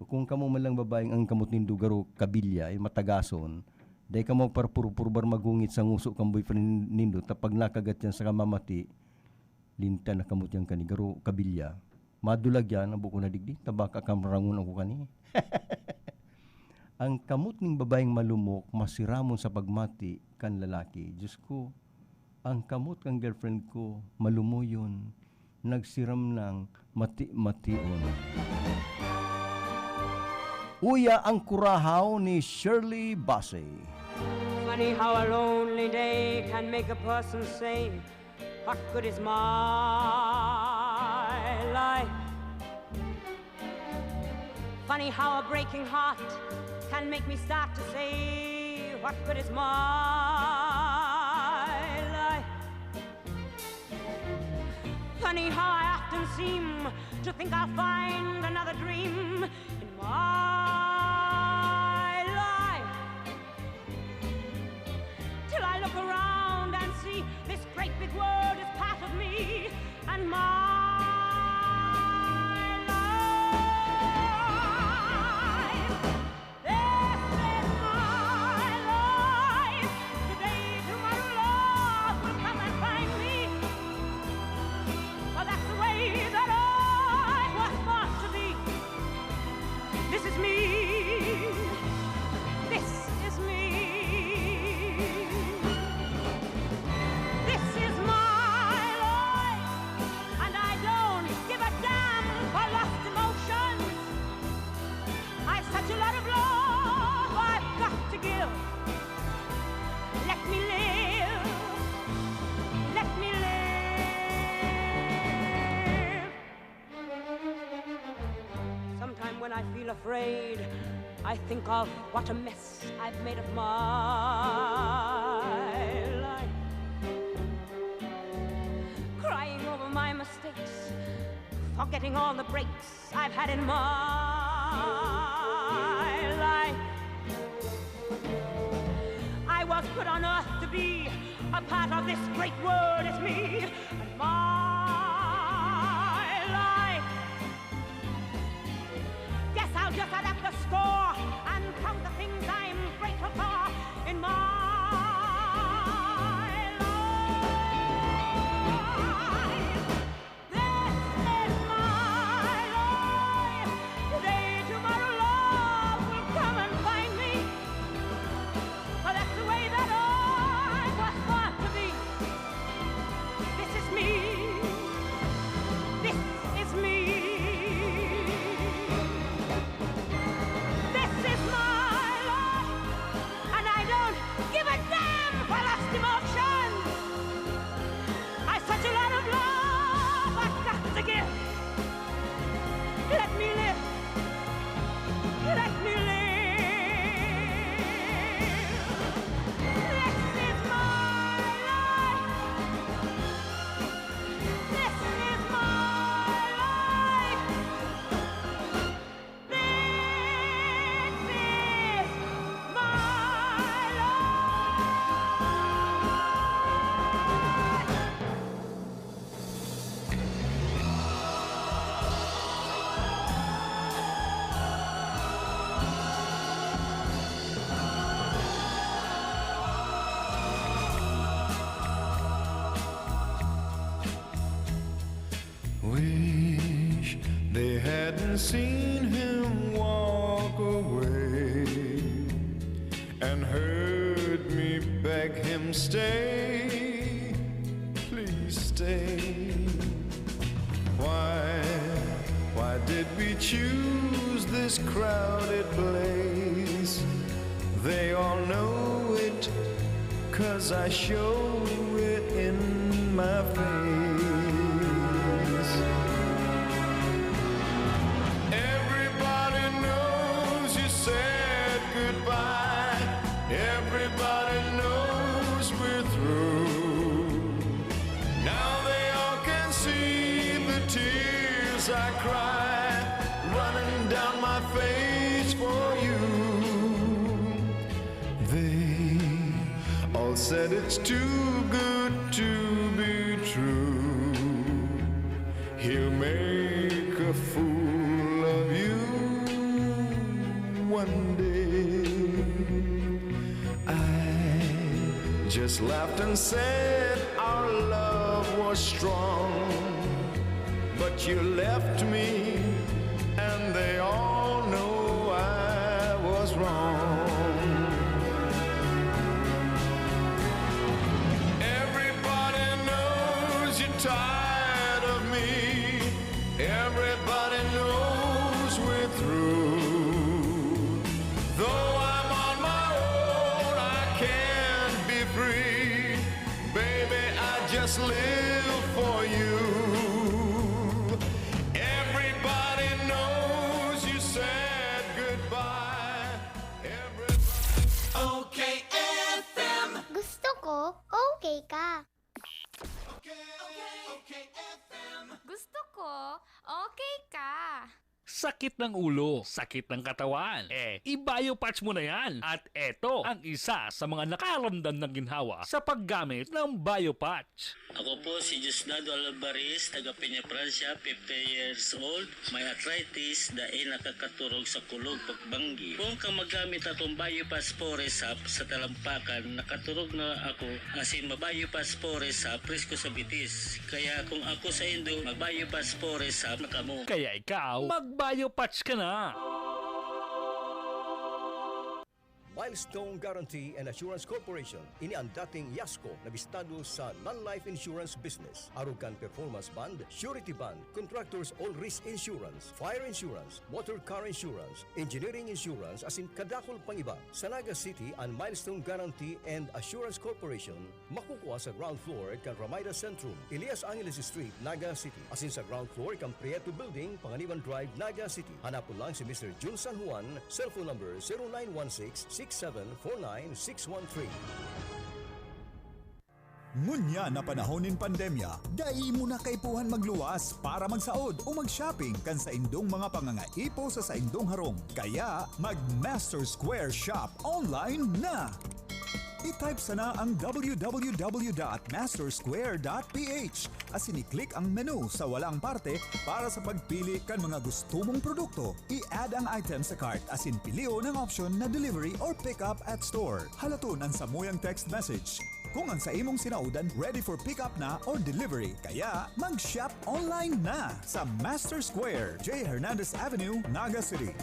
Kung kamo man lang babaeng ang kamot nindo garo kabilya, ay matagason, dahil ka mo parpurbar magungit sa nguso kang boyfriend nindo, tapag nakagat yan sa kamamati, linta na kamot yan kani, garo kabilya. Madulag yan, ang buko na digdi, tabaka kamrangon ako kani. Ang kamot ning babaeng malumok, masiramon sa pagmati kan lalaki. Diyos ko, ang kamot kang girlfriend ko, malumuyon, nagsiram ng mati-mation. Uya ang kurahaw ni Shirley Bassey. Funny how a lonely day can make a person say, what good is my life? Funny how a breaking heart can make me start to say, what good is my life? Funny how I often seem to think I'll find another dream in my life, till I look around and see this great big world is part of me and my I feel afraid, I think of what a mess I've made of my life. Crying over my mistakes, forgetting all the breaks I've had in my life. I was put on earth to be a part of this great world, it's me and my just add up the score and count the things I'm grateful for in my life. This is my life. Today, tomorrow, love will come and find me. But that's the way that I was thought to be. and seen him walk away, and heard me beg him, stay, please stay. Why did we choose this crowded place? They all know it, 'cause I show it in my face. Everybody knows you said goodbye. Everybody knows we're through. Now they all can see the tears I cry, running down my face for you. They all said it's too good to be true. He'll make a fool of you one day. I just laughed and said our love was strong, but you left me, and they all know I was wrong. Everybody knows you're tired of me. Everybody knows we're through. Though I'm on my own, I can't be free. Baby, I just live for you. Everybody knows you said goodbye. Okay FM. Gusto ko, okay ka. Gusto ko, okay ka. Sakit ng ulo, sakit ng katawan. I-biopatch mo na yan. At eto ang isa sa mga nakaramdam ng ginhawa sa paggamit ng biopatch. Ako po si Diosdado Alvarez, taga Peña, Francia, 50 years old. May arthritis dahil nakakaturog sa kulog pagbanggi. Kung ka magamit atong Biopaspores Up sa talampakan, nakaturog na ako asin maBiopaspores Up, presko sa bitis. Kaya kung ako sa Indo, mag-Biopaspores Up na kamo. Kaya ikaw, mag-biopatch ka na. Milestone Guarantee and Assurance Corporation, ini ang dating Yasco na bistado sa non-life insurance business. Arugan Performance Bond, Surety Bond, Contractors All Risk Insurance, Fire Insurance, Motor Car Insurance, Engineering Insurance, asin kadakol pang iba. Sa Naga City, ang Milestone Guarantee and Assurance Corporation makukuha sa ground floor kan Ramada Centrum, Elias Angeles Street, Naga City. Asin sa ground floor kan Prieto Building, Panganiban Drive, Naga City. Hanapon lang si Mr. Jun San Juan, cellphone number 0916-6749613. Ngunya na panahon nin pandemya, dai mo na kaipuhan magluwas para magsaod o mag-shopping kan sa indong mga pangangaipo sa indong harong. Kaya mag-Master Square Shop online na! I-type sana ang www.mastersquare.ph asin i-click ang menu sa walang parte para sa pagpili kan mga gusto mong produkto. I-add ang item sa cart asin pilio ng option na delivery or pick up at store. Halaton ang samuyang text message kung ang sa imong sinaudan ready for pick up na or delivery. Kaya mag-shop online na sa Master Square, J. Hernandez Avenue, Naga City.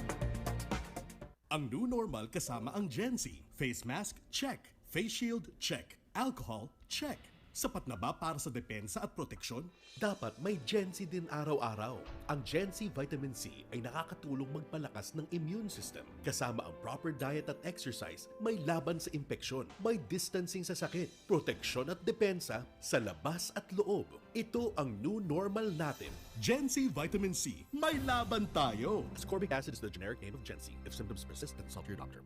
Ang new normal kasama ang Gen-Z. Face mask, check. Face shield, check. Alcohol, check. Sapat na ba para sa depensa at proteksyon? Dapat may Gen-Z din araw-araw. Ang Gen-Z Vitamin C ay nakakatulong magpalakas ng immune system. Kasama ang proper diet at exercise, may laban sa impeksyon, may distancing sa sakit, proteksyon at depensa sa labas at loob. Ito ang new normal natin. Gen-Z Vitamin C. May laban tayo! Ascorbic acid is the generic name of Gen-Z. If symptoms persist, consult your doctor.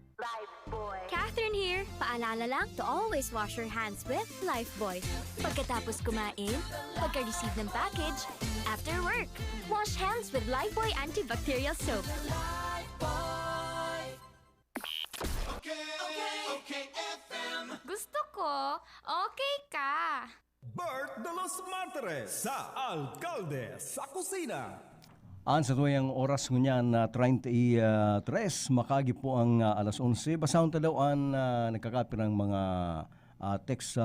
Catherine here. Paalala lang to always wash your hands with Lifebuoy. Pagkatapos kumain, pagka-receive ng package, after work, wash hands with Lifebuoy antibacterial soap. Okay FM. Gusto ko, okay ka. Bert de los Martires sa Alcalde sa Kusina. An sa tuyang oras ngunyan na 33, makagi po ang alas 11. Basahon talaw ang nagkakapi ng mga text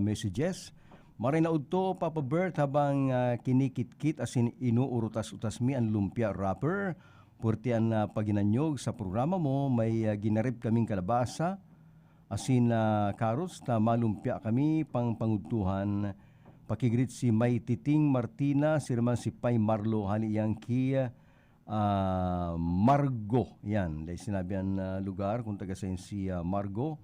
messages. Marinaud to, Papa Bert, habang kinikit-kit asin inuurutas-utas mi ang lumpia wrapper. Purti ang paginanyog sa programa mo, may ginarip kaming kalabasa, asin carrots na malumpia kami pang pangudtuhan. Pakigrit si May Titing Martina, si Raman si Pai Marlo, haliyang ki Margo. Yan, dahil sinabi ang lugar kung taga si Margo.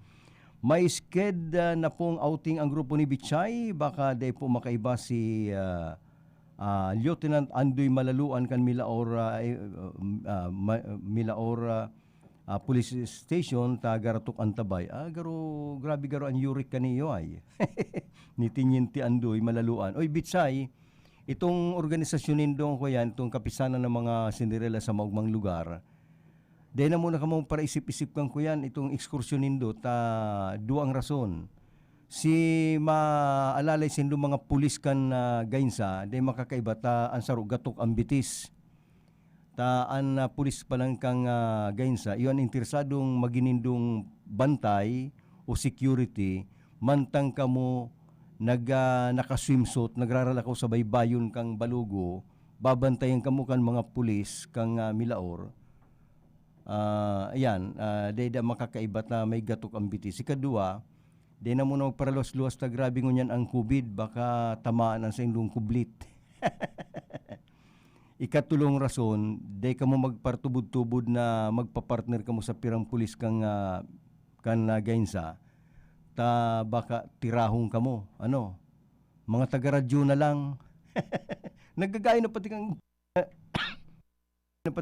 May sked na pong outing ang grupo ni Bichay. Baka day po makaiba si Lieutenant Andoy Malaluan kan Milaor Police Station ta Garatok Antabay. Grabe garo ang yurik kaniyo ay. Nitinginti Andoy Malaluan. Oy Bichay, itong organisasyon nindong ko yan, itong kapisanan ng mga Cinderella sa maugmang lugar. Dahil na muna ka mong para isip-isip kang ko yan, itong ekskursyon nindo, duang rason. Si maalalay sindo mga pulis kan gainsa, dahil makakaiba ta ang sarugatok ang bitis. An pulis pa lang kang gainsa, iyon interesadong maginindong bantay o security, mantang ka mo naka-swimsuit, nagraralakaw sa baybayon kang balugo, babantayan ka mo kan mga pulis kang Milaor. Day da makakaiba na may gatok ang bitis. Ikadua, day na muna magparalos-luwas na grabe ngunyan ang COVID, baka tamaan ang sa indong kublit. Ikatulong rason, day ka mo magpartubod-tubod na magpapartner ka mo sa pirang pulis kang gainsa, ta baka tirahong ka mo. Mga taga-radyo na lang. Naggagaya na pati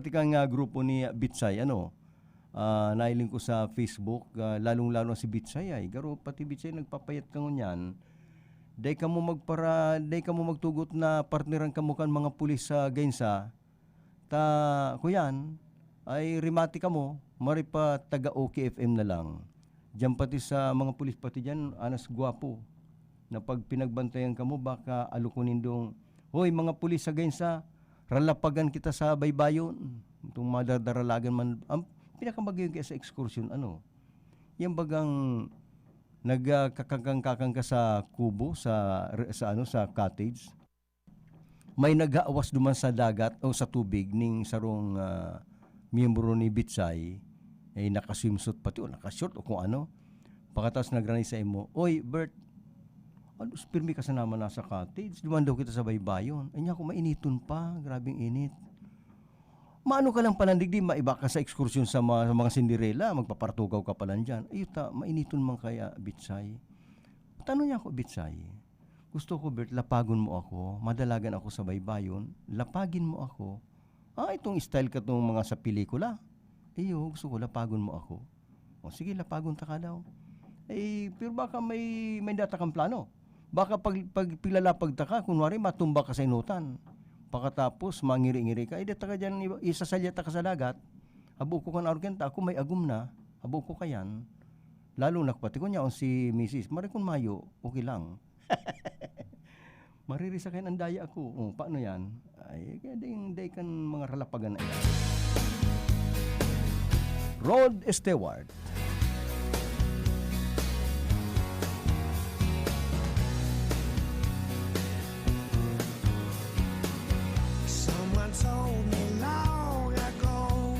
kang grupo ni Bitsay, nailing ko sa Facebook, lalong-lalo si Bitsay ay, garo pati Bitsay nagpapayat ka ngunyan, day ka mo magtugot na partneran ka mo kan mga pulis sa gainsa, kuyan, ay rimati ka mo, maripa taga OKFM na lang. Diyan pati sa mga pulis pati dyan, anas guwapo, na pag pinagbantayan ka mo, baka alukunin dong, hoy mga pulis sa gainsa, ralapagan kita sa baybayon. Itong madaralagan man. Ang pinakamagayon kaya sa excursion, yan bagang nagkakangkang ka sa kubo, sa cottage. May nag-aawas duman sa dagat o sa tubig ning sarong miyembro ni Bitsay, ay nakaswimsuit pati o nakashort o kung ano. Pagkatapos nagranay sa imo, oy Bert, pirmi ka sa naman nasa cottage, duman daw kita sa baybayon. Ay niya, kung mainiton pa, grabing init. Maano ka lang palandig, di maiba ka sa ekskursyon sa mga Cinderella, magpapartugaw ka palan dyan. Ay, mainiton man kaya, Bitsay. Tanong niya ako, Bitsay, gusto ko, Bert, lapagon mo ako, madalagan ako sa baybayon, lapagin mo ako. Itong style ka itong mga sa pelikula. Iyo, gusto ko, lapagon mo ako. O sige, lapagon ta ka daw. Pero baka may data kang plano. Baka pag pilalapag ta ka, kunwari matumba ka sa inutan. Pagkatapos mangiri-ngiri ka, data ka dyan, isasalya ta ka sa dagat. Habo ko kan argenta, ako may agum na, habo ko kayan. Lalo nakpati ko niya si Mrs. Marikon Mayo, okay lang. Maririsa kayo ng daya ako. Paano yan? Ay, kaya day kan mga ralapagan na yan. Rod Stewart. Told me long ago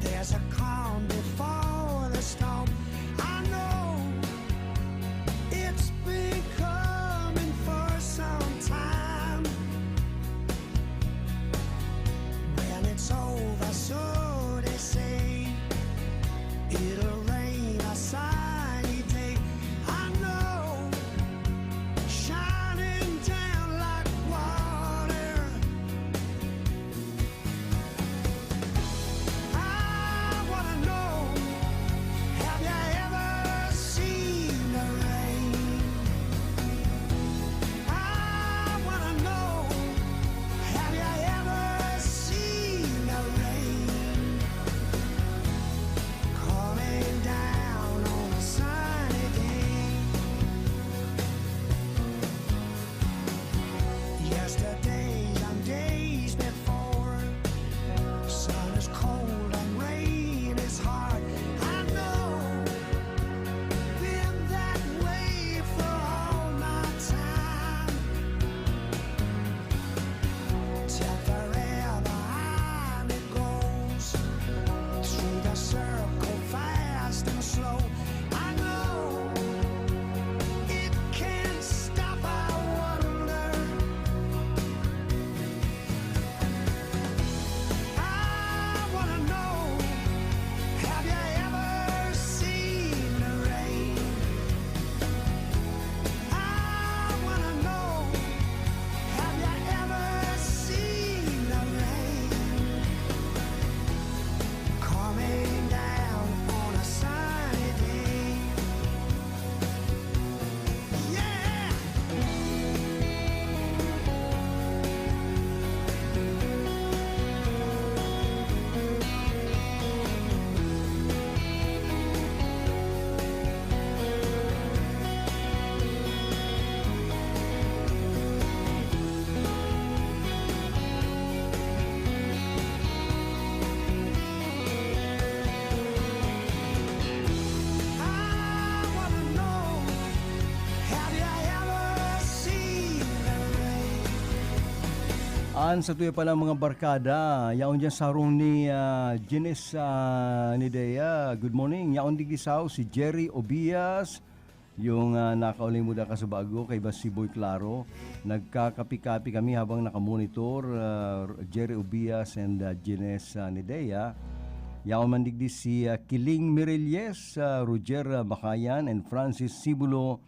there's a calm before the storm. I know it's been coming for some time. When it's over, so they say, An sa tuyo pala mga barkada, yaon dyan sa room ni Jenis Nidea. Good morning. Yaon di gisaw si Jerry Obias, yung nakauling muda ka sa bago kay si Boy Claro. Nagkakapi-kapi kami habang nakamonitor, Jerry Obias and Jenis Nidea. Yaon man digdi si Kiling Mirilles, Roger Bakayan and Francis Sibulo.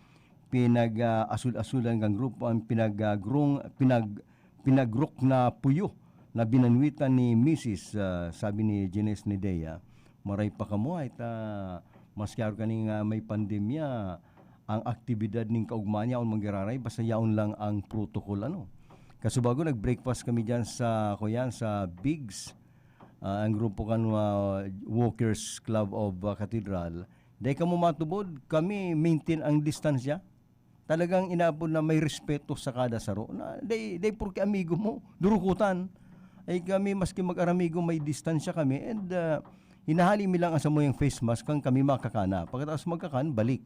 Pinag-asul-asulan kang grupo ang pinagrok na puyo na binanwitan ni Mrs. Sabi ni Jenis Nidea, maray pa kamo ay maskaro kaning may pandemya, ang aktibidad ning kaugmanya on manggiraray basta yaon lang ang protocol ano. Kasubago nag-breakfast kami diyan sa Bigs, ang grupo kan Walkers Club of Cathedral. Dahil kamo matubod, kami maintain ang distansya. Talagang inabot na may respeto sa kada saro. Na, day porque amigo mo, durukutan. Ay kami, maski mag-aramigo, may distansya kami. And hinahali mi lang asa mo yung face mask kang kami makakana. Pagkatapos magkakan, balik.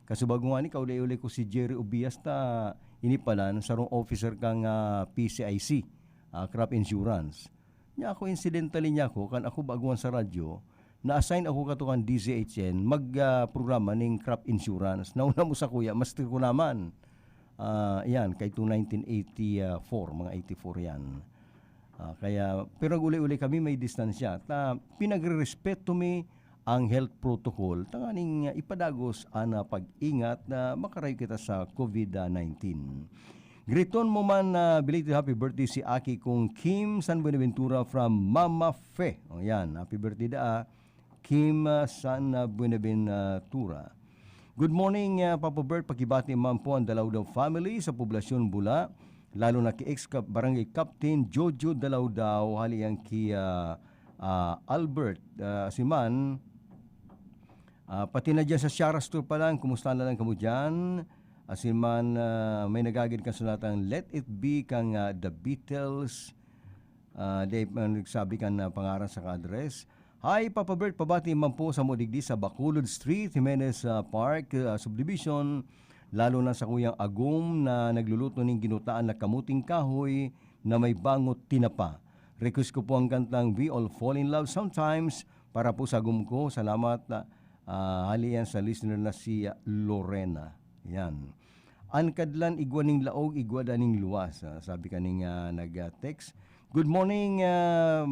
Kasi bago nga ni, kaulay-ulay ko si Jerry Obias ta inipalan, sarong officer kang PCIC, Crop Insurance. Nya ako, incidentally niya ako, kan ako baguan sa radyo, na-assign ako katukan DZHN mag-programa ng crop insurance. Nauna mo sa kuya, master ko naman. Yan, kay 1984, mga 84 yan. Kaya, pero uli-uli kami may distansya. Pinagre-respeto mi ang health protocol. Tanganing ipadagos ana pag-ingat na makarayo kita sa COVID-19. Greeton mo man belated happy birthday si Aki kong Kim San Buenaventura from Mama Fe. O yan, happy birthday Kim San Buenaventura. Good morning, Papa Bert. Pakibati man po ang Dalaudaw family sa poblasyon Bula, lalo na ki ex-barangay Captain Jojo Dalaudaw, haliyang ki Albert Siman. Pati na dyan sa Shara Store pa lang, kumusta na lang kamo dyan? Asiman, may nagagid ka sulatang Let It Be kang The Beatles. Nagsabi kan pangaran sa ka-address. Hi, Papa Bert, pabati man po sa Modigdi sa Bacolod Street, Jimenez Park, Subdivision, lalo na sa Kuyang Agum na nagluluto ng ginutaan na kamuting kahoy na may bangot tinapa. Request ko po ang kantang We All Fall in Love Sometimes para po sa agum ko. Salamat, haliyan sa listener na si Lorena. Yan. Ankadlan igwaning laog, igwadaning luwas. Sabi kaning nag-text. Good morning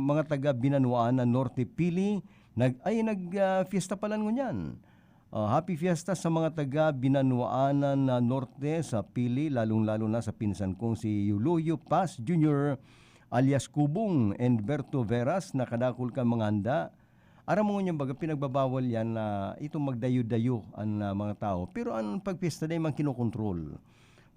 mga taga Binanuan na Norte Pili. Nag-fiesta pala ngunyan. Happy fiesta sa mga taga Binanuan na Norte sa Pili, lalong-lalo na sa pinsan kong si Yuloyo Paz Jr. alias Kubong and Berto Veras na kadakol ka mga handa. Aram mo nyo baga pinagbabawal yan na itong magdayo-dayo ang mga tao. Pero ang pagfiesta na yung kinokontrol.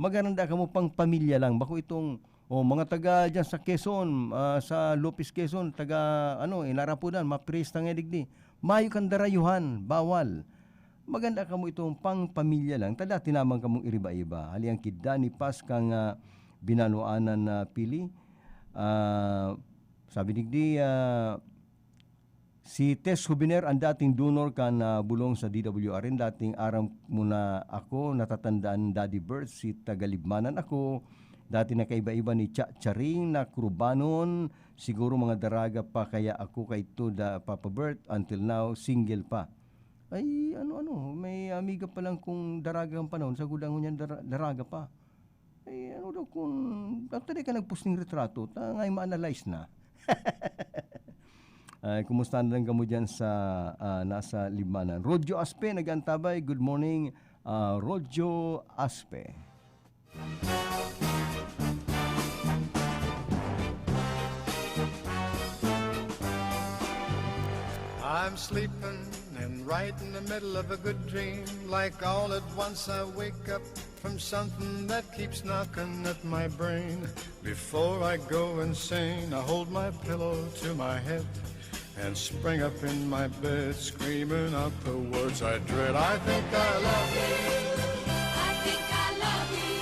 Maganda ka mo pang pamilya lang. Bako itong mga taga dyan sa Quezon, sa Lopez Quezon, taga Inarapudan, maprista nga digdi. Mayo kang darayuhan, bawal. Maganda ka mo itong pang pamilya lang. Tada tinamang ka mong iriba-iba. Haliyang Kidani Pas kang Binanuanan na Pili. Sabi digdi, si Tess Hubiner ang dating donor kan bulong sa DWR. Dating aram muna ako, natatandaan Daddy Bert, si Tagalibmanan ako. Dati na kaiba-iba ni Charing na Krubanon, siguro mga daraga pa kaya ako kay Tuda Papa Bert, until now single pa. Ay may amiga pa lang kung daraga ang panahon, sa gudang niyan daraga pa. Ay daw kung actually ka nagpost ng retrato, ngay ma-analyze na. Ay, kumusta na lang kamo dyan sa nasa Limanan. Rodjo Aspe nagantabay, good morning Rodjo Aspe. I'm sleeping and right in the middle of a good dream. Like all at once I wake up from something that keeps knocking at my brain. Before I go insane, I hold my pillow to my head and spring up in my bed, screaming out the words I dread. I think I love you. I think I love you.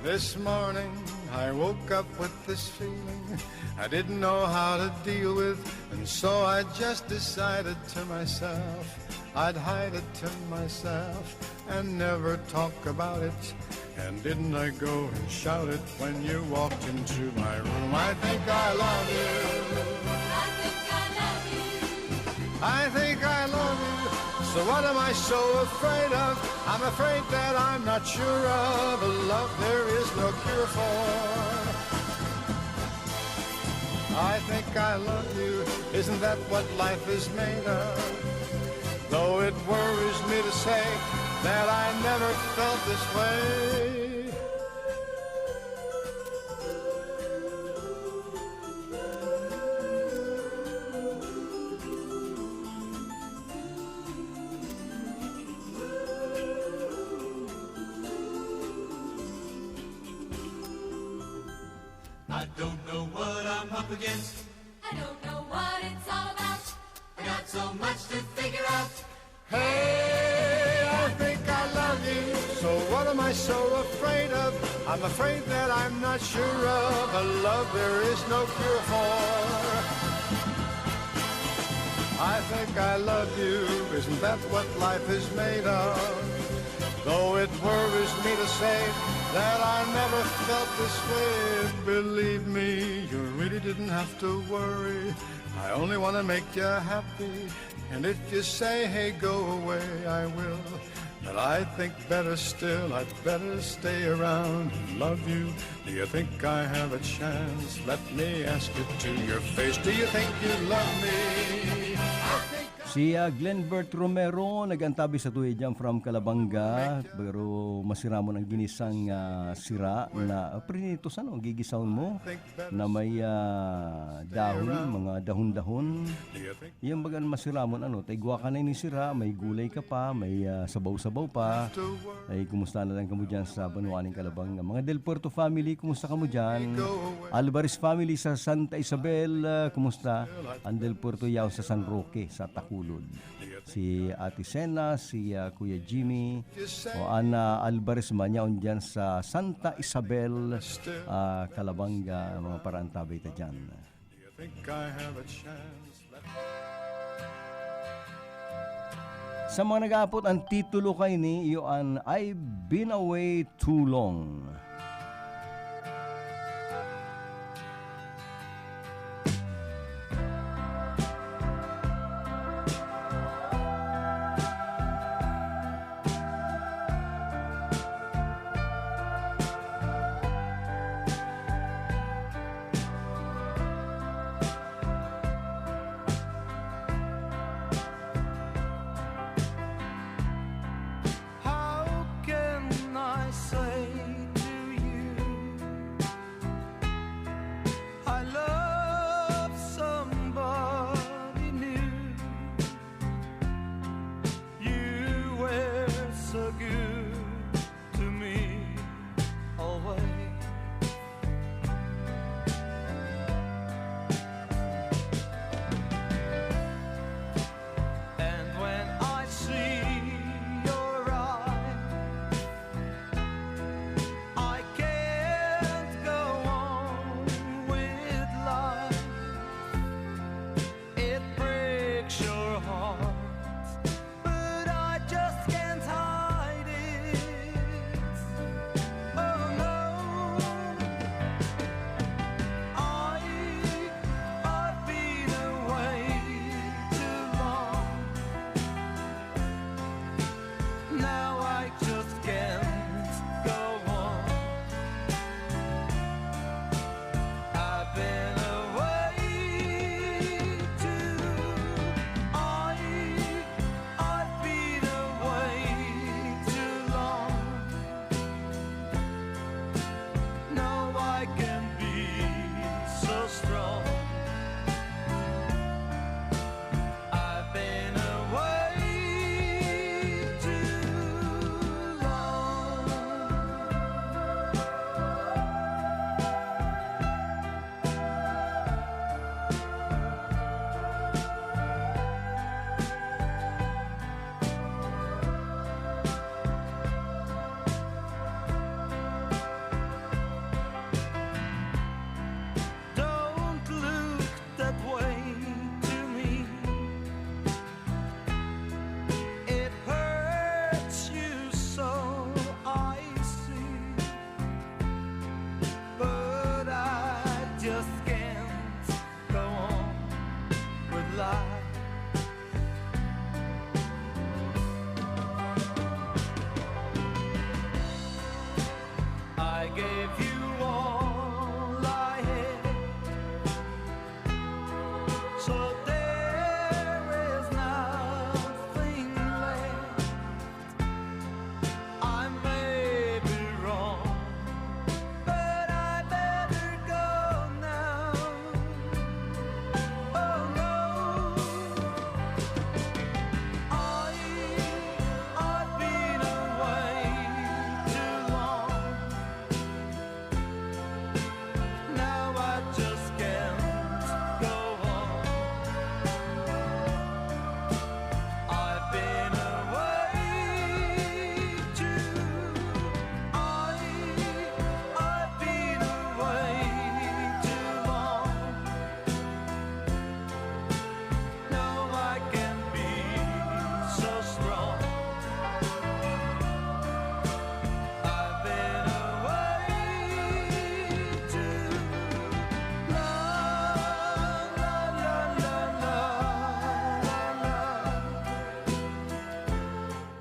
This morning I woke up with this feeling I didn't know how to deal with, and so I just decided to myself I'd hide it to myself and never talk about it And didn't I go and shout it when you walked into my room? I think I love you. I think I love you. I think I love you. So what am I so afraid of? I'm afraid that I'm not sure of a love there is no cure for. I think I love you. Isn't that what life is made of? Though it worries me to say that I never felt this way. I don't know what I'm up against. I don't know what it's all about. I got so much to figure out. Hey, I think I love you. So what am I so afraid of? I'm afraid that I'm not sure of a love there is no cure for. I think I love you. Isn't that what life is made of? Though it worries me to say that I never felt this way. Believe me, you really didn't have to worry. I only want to make you happy. And if you say, hey, go away, I will. But I think better still, I'd better stay around and love you. Do you think I have a chance? Let me ask you to your face. Do you think you love me? Si Glenbert Romero nagantabi sa tuwid niya from Calabanga, pero masira mo ng ginisang sira na prinito ano, gigisaw mo na may dahon, mga dahon-dahon. Yung bagan masira mo ano, taigwa ka na ni sira, may gulay ka pa, may sabaw-sabaw pa. Ay kumusta na lang kamo dyan sa Banuaning Calabanga. Mga Del Puerto family, kumusta kamo dyan? Alvarez family sa Santa Isabel, kumusta? Ang Del Puerto yaw sa San Roque, sa Tacu. Si Ate Sena, si Kuya Jimmy, o Ana Alvarez manyaon dyan sa Santa Isabel, Calabanga, mga parantabay ta dyan. Sa mga nag-aapot, ang titulo kay ni Ioan, I've Been Away Too Long. How can I say to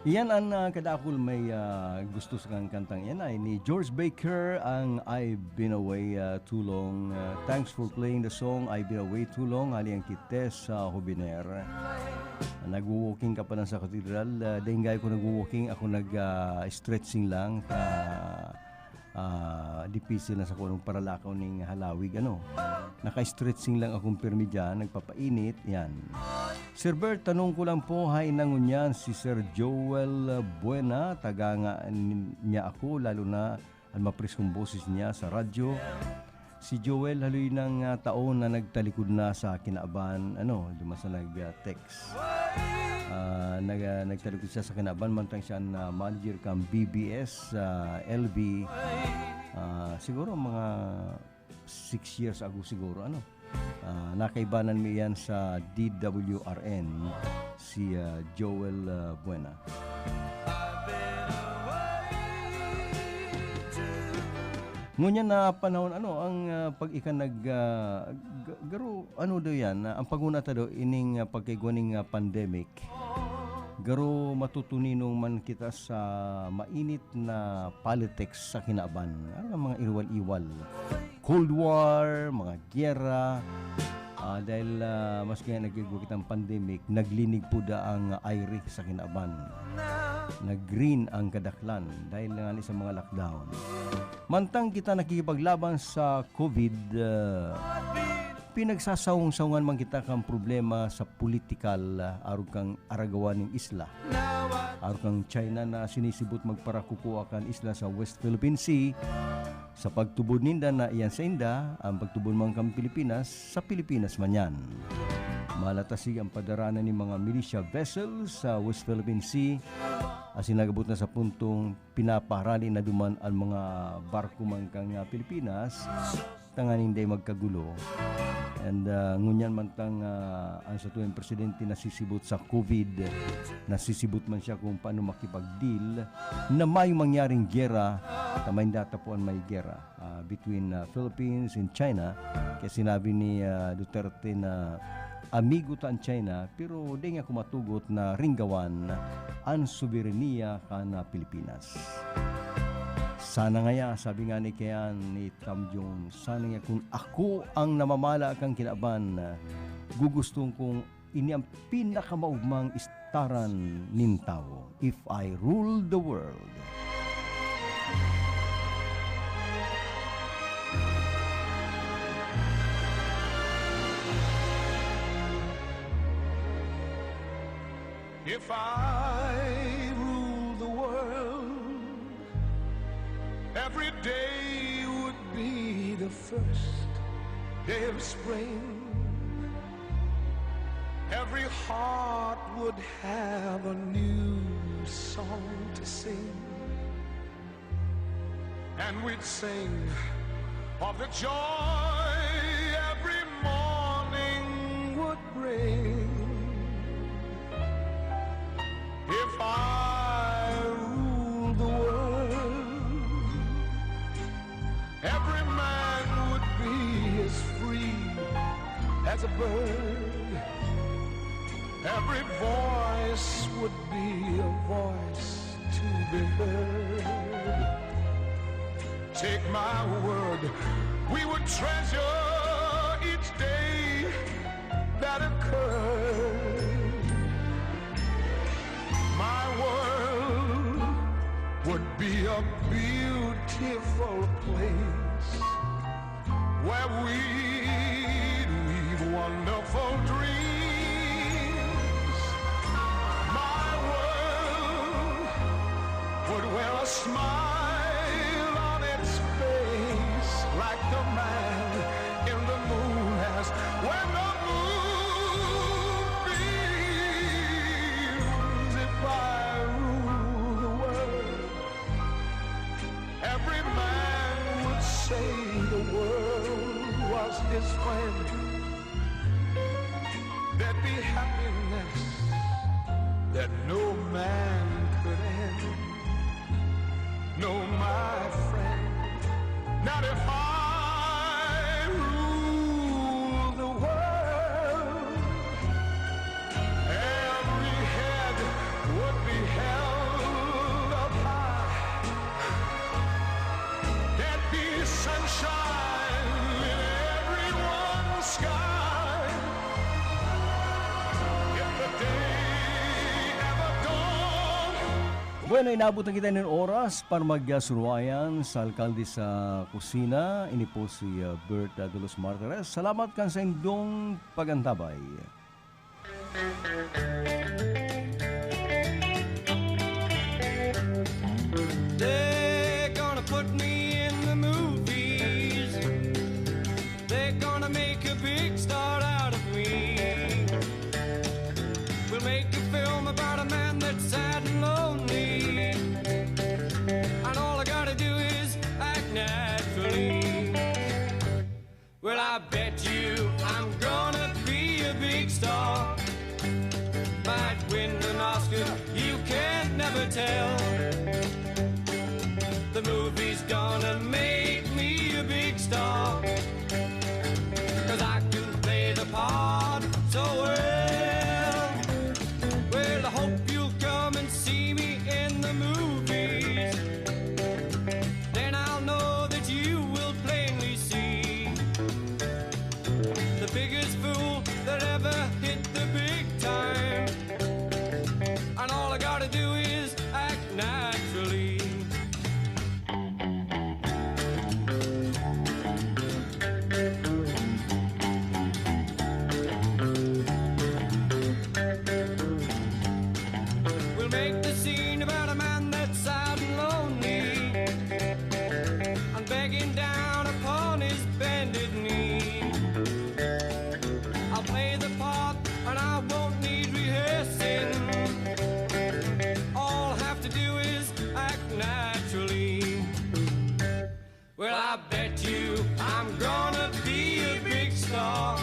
Yan ang kadakol may gusto sa kantang yan ay ni George Baker ang I've Been Away Too Long. Thanks for playing the song I've Been Away Too Long. Aliang Kites sa Hubiner. Nag-walking ka pa lang sa katedral. Dahil gaya ko nag-walking, ako nag-stretching lang. Dipisi na sa kunong paralakaw ng halawig. Naka-stretching lang akong permi dyan. Nagpapainit. Yan. Sir Bert, tanong ko lang po, hay nangunyan si Sir Joel Buena, taga nga niya ako, lalo na ang mapreskong boses niya sa radyo. Si Joel, haloy ng taon na nagtalikod na sa kinaaban, dumasa nag-text. Nagtalikod siya sa kinaaban, mantang siya na manager kang BBS, LB, siguro mga 6 years ago siguro, nakaibanan mo yan sa DWRN, si Joel Buena. Ngunyan na panahon, ang pag-ika garo, daw yan, ang pag-unata daw, ining pagkaiguaning pandemic, garo matutuninong man kita sa mainit na politics sa kinaaban. Mga iwal-iwal. Cold War, mga gyera, dahil mas kaya nagigugit ang pandemic, naglinig po da ang aire sa kinaaban. Nag-green ang kadaklan dahil nga sa mga lockdown. Mantang kita nakikipaglaban sa COVID, pinagsasawang-sawangan man kita kang problema sa politikal, arog kang aragawan ng isla. Arog kang China na sinisibot magparakukuha kan isla sa West Philippine Sea. Sa pagtubod ninda na iyan sa inda, ang pagtubod man kang Pilipinas, sa Pilipinas man yan. Malatasig ang padaranan ng mga militia vessels sa West Philippine Sea. Sinagabot na sa puntong pinapaharali na duman ang mga barko man kang Pilipinas, tanganin day magkagulo. And ngunyan man tang ang sa tuwing presidente nasisibot sa COVID, nasisibot man siya kung paano makipag-deal na may mangyaring gera, tamayin datapuan may gera between Philippines and China. Kaya sinabi ni Duterte na amigo ta ang China, pero di nga kumatugot na ringgawan ang soberenya kana Pilipinas. Sana nga sabi nga ni Kayan ni Tam Jong, sana nga kung ako ang namamala kang kinaban, gugustong kong ini ang pinakamaugmang istaran nin tao, if I rule the world. If I rule the world, every day would be the first day of spring. Every heart would have a new song to sing. And we'd sing of the joy every morning would bring. If I rule the world, every man would be as free as a bird. Every voice would be a voice to be heard. Take my word, we would treasure each day that occurred. My world would be a beautiful place where we'd weave wonderful dreams. My world would wear a smile on its face like the man in the moon has when the moon beams. If I rule the world, every man would say the world was his friend. There'd be happiness that no man could end. No, my friend, not if I rule the world. Every head would be held Bueno, inabot na kita ng oras para magsurwayan sa alkalde sa kusina. Ini po si Bert de los Martires. Salamat kan sa indong pagantabay. They're gonna put me in the movies. They're gonna make a big star out of me. We'll make a film about a man that's sad and lonely, and all I gotta do is act naturally. Well, I bet you I'm gonna be a big star. Might win an Oscar, you can't never tell. The movie's gonna make me a big star, 'cause I can play the part so well. Well, I hope you'll come and see me in the movies. Then I'll know that you will plainly see the biggest fool that ever hit the big time. And all I gotta do is act naturally. We'll make the scene about a man that's sad and lonely, and begging down upon his bended knee. I'll play the part and I won't need rehearsing. All I have to do is act naturally. Well, I bet you I'm gonna be a big star.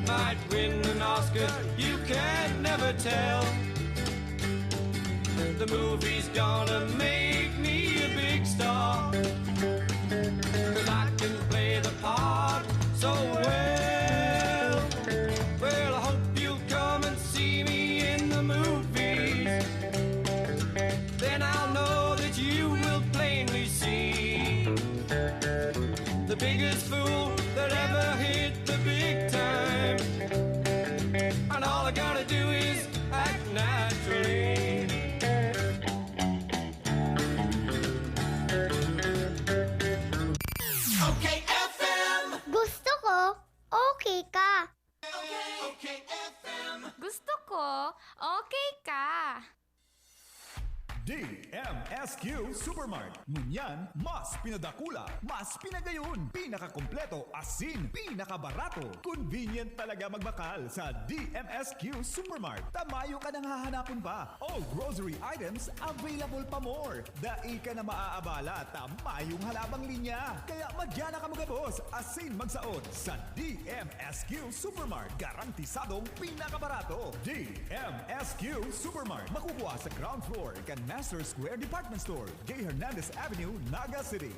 Might win an Oscar, you can never tell. The movie's gonna make me a big star, 'cause I can play the part so well. Well, I hope you'll come and see me in the movies. Then I'll know that you will plainly see the biggest fool that ever hit the big time. And all I gotta do is act naturally. Okay FM. Gusto ko, okay ka. Gusto ko, okay ka. DMSQ Supermart. Ngunyan, mas pinadakula, mas pinagayon, pinakakompleto, asin, pinakabarato. Convenient talaga magbakal sa DMSQ Supermart. Tamayo ka nang hahanapon pa. All grocery items available pa more. Dai ka na maaabala, tamayong halabang linya. Kaya magyana ka mga boss, asin magsaot sa DMSQ Supermart. Garantisadong pinakabarato. DMSQ Supermart. Makukuha sa ground floor kan Master Square Department Store, J. Hernandez Avenue, Naga City.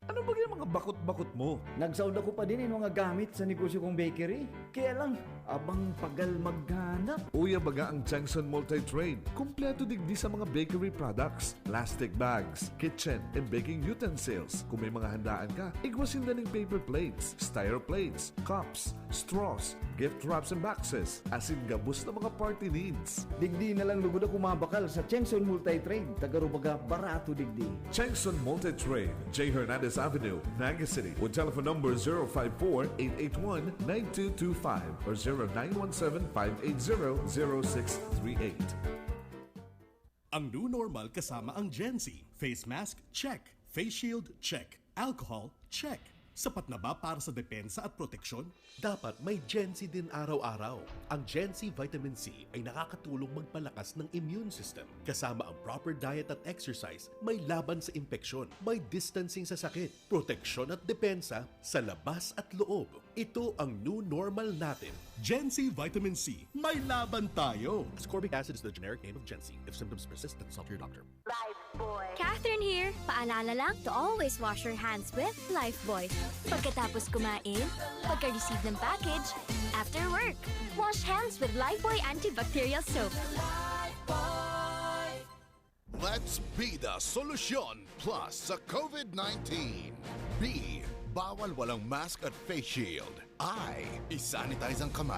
Ano ba yung mga bakot-bakot mo? Nagsaud ako pa din yung mga gamit sa negosyo kong bakery. Kaya lang, abang pagal maghanap. Uya baga ang Jackson Multi-Trade. Kompleto digdi sa mga bakery products, plastic bags, kitchen and baking utensils. Kung may mga handaan ka, igwasin na ng paper plates, styro plates, cups, straws, gift wraps and boxes, asin gabos na mga party needs. Digdi na lang lugod ako mabakal sa Jackson Multi-Trade. Tagarubaga barato digdi. Jackson Multi-Trade, J. Hernandez Avenue, Naga City. With telephone number 054-881-9225 or 0917-580-0638. Ang new normal kasama ang Gen Z. Face mask? Check. Face shield? Check. Alcohol? Check. Sapat na ba para sa depensa at proteksyon? Dapat may Gen Z din araw-araw. Ang Gen Z Vitamin C ay nakakatulong magpalakas ng immune system. Kasama ang proper diet at exercise, may laban sa impeksyon, may distancing sa sakit, proteksyon at depensa sa labas at loob. Ito ang new normal natin. Gen Z Vitamin C. May laban tayo! Ascorbic acid is the generic name of Gen Z. If symptoms persist, consult your doctor. Catherine here. Paalala lang to always wash your hands with Lifebuoy. Pagkatapos kumain, pagka-receive ng package, after work, wash hands with Lifebuoy antibacterial soap. Let's be the solution plus sa COVID-19. B. Bawal walang mask at face shield. I. Isanitize ang kamay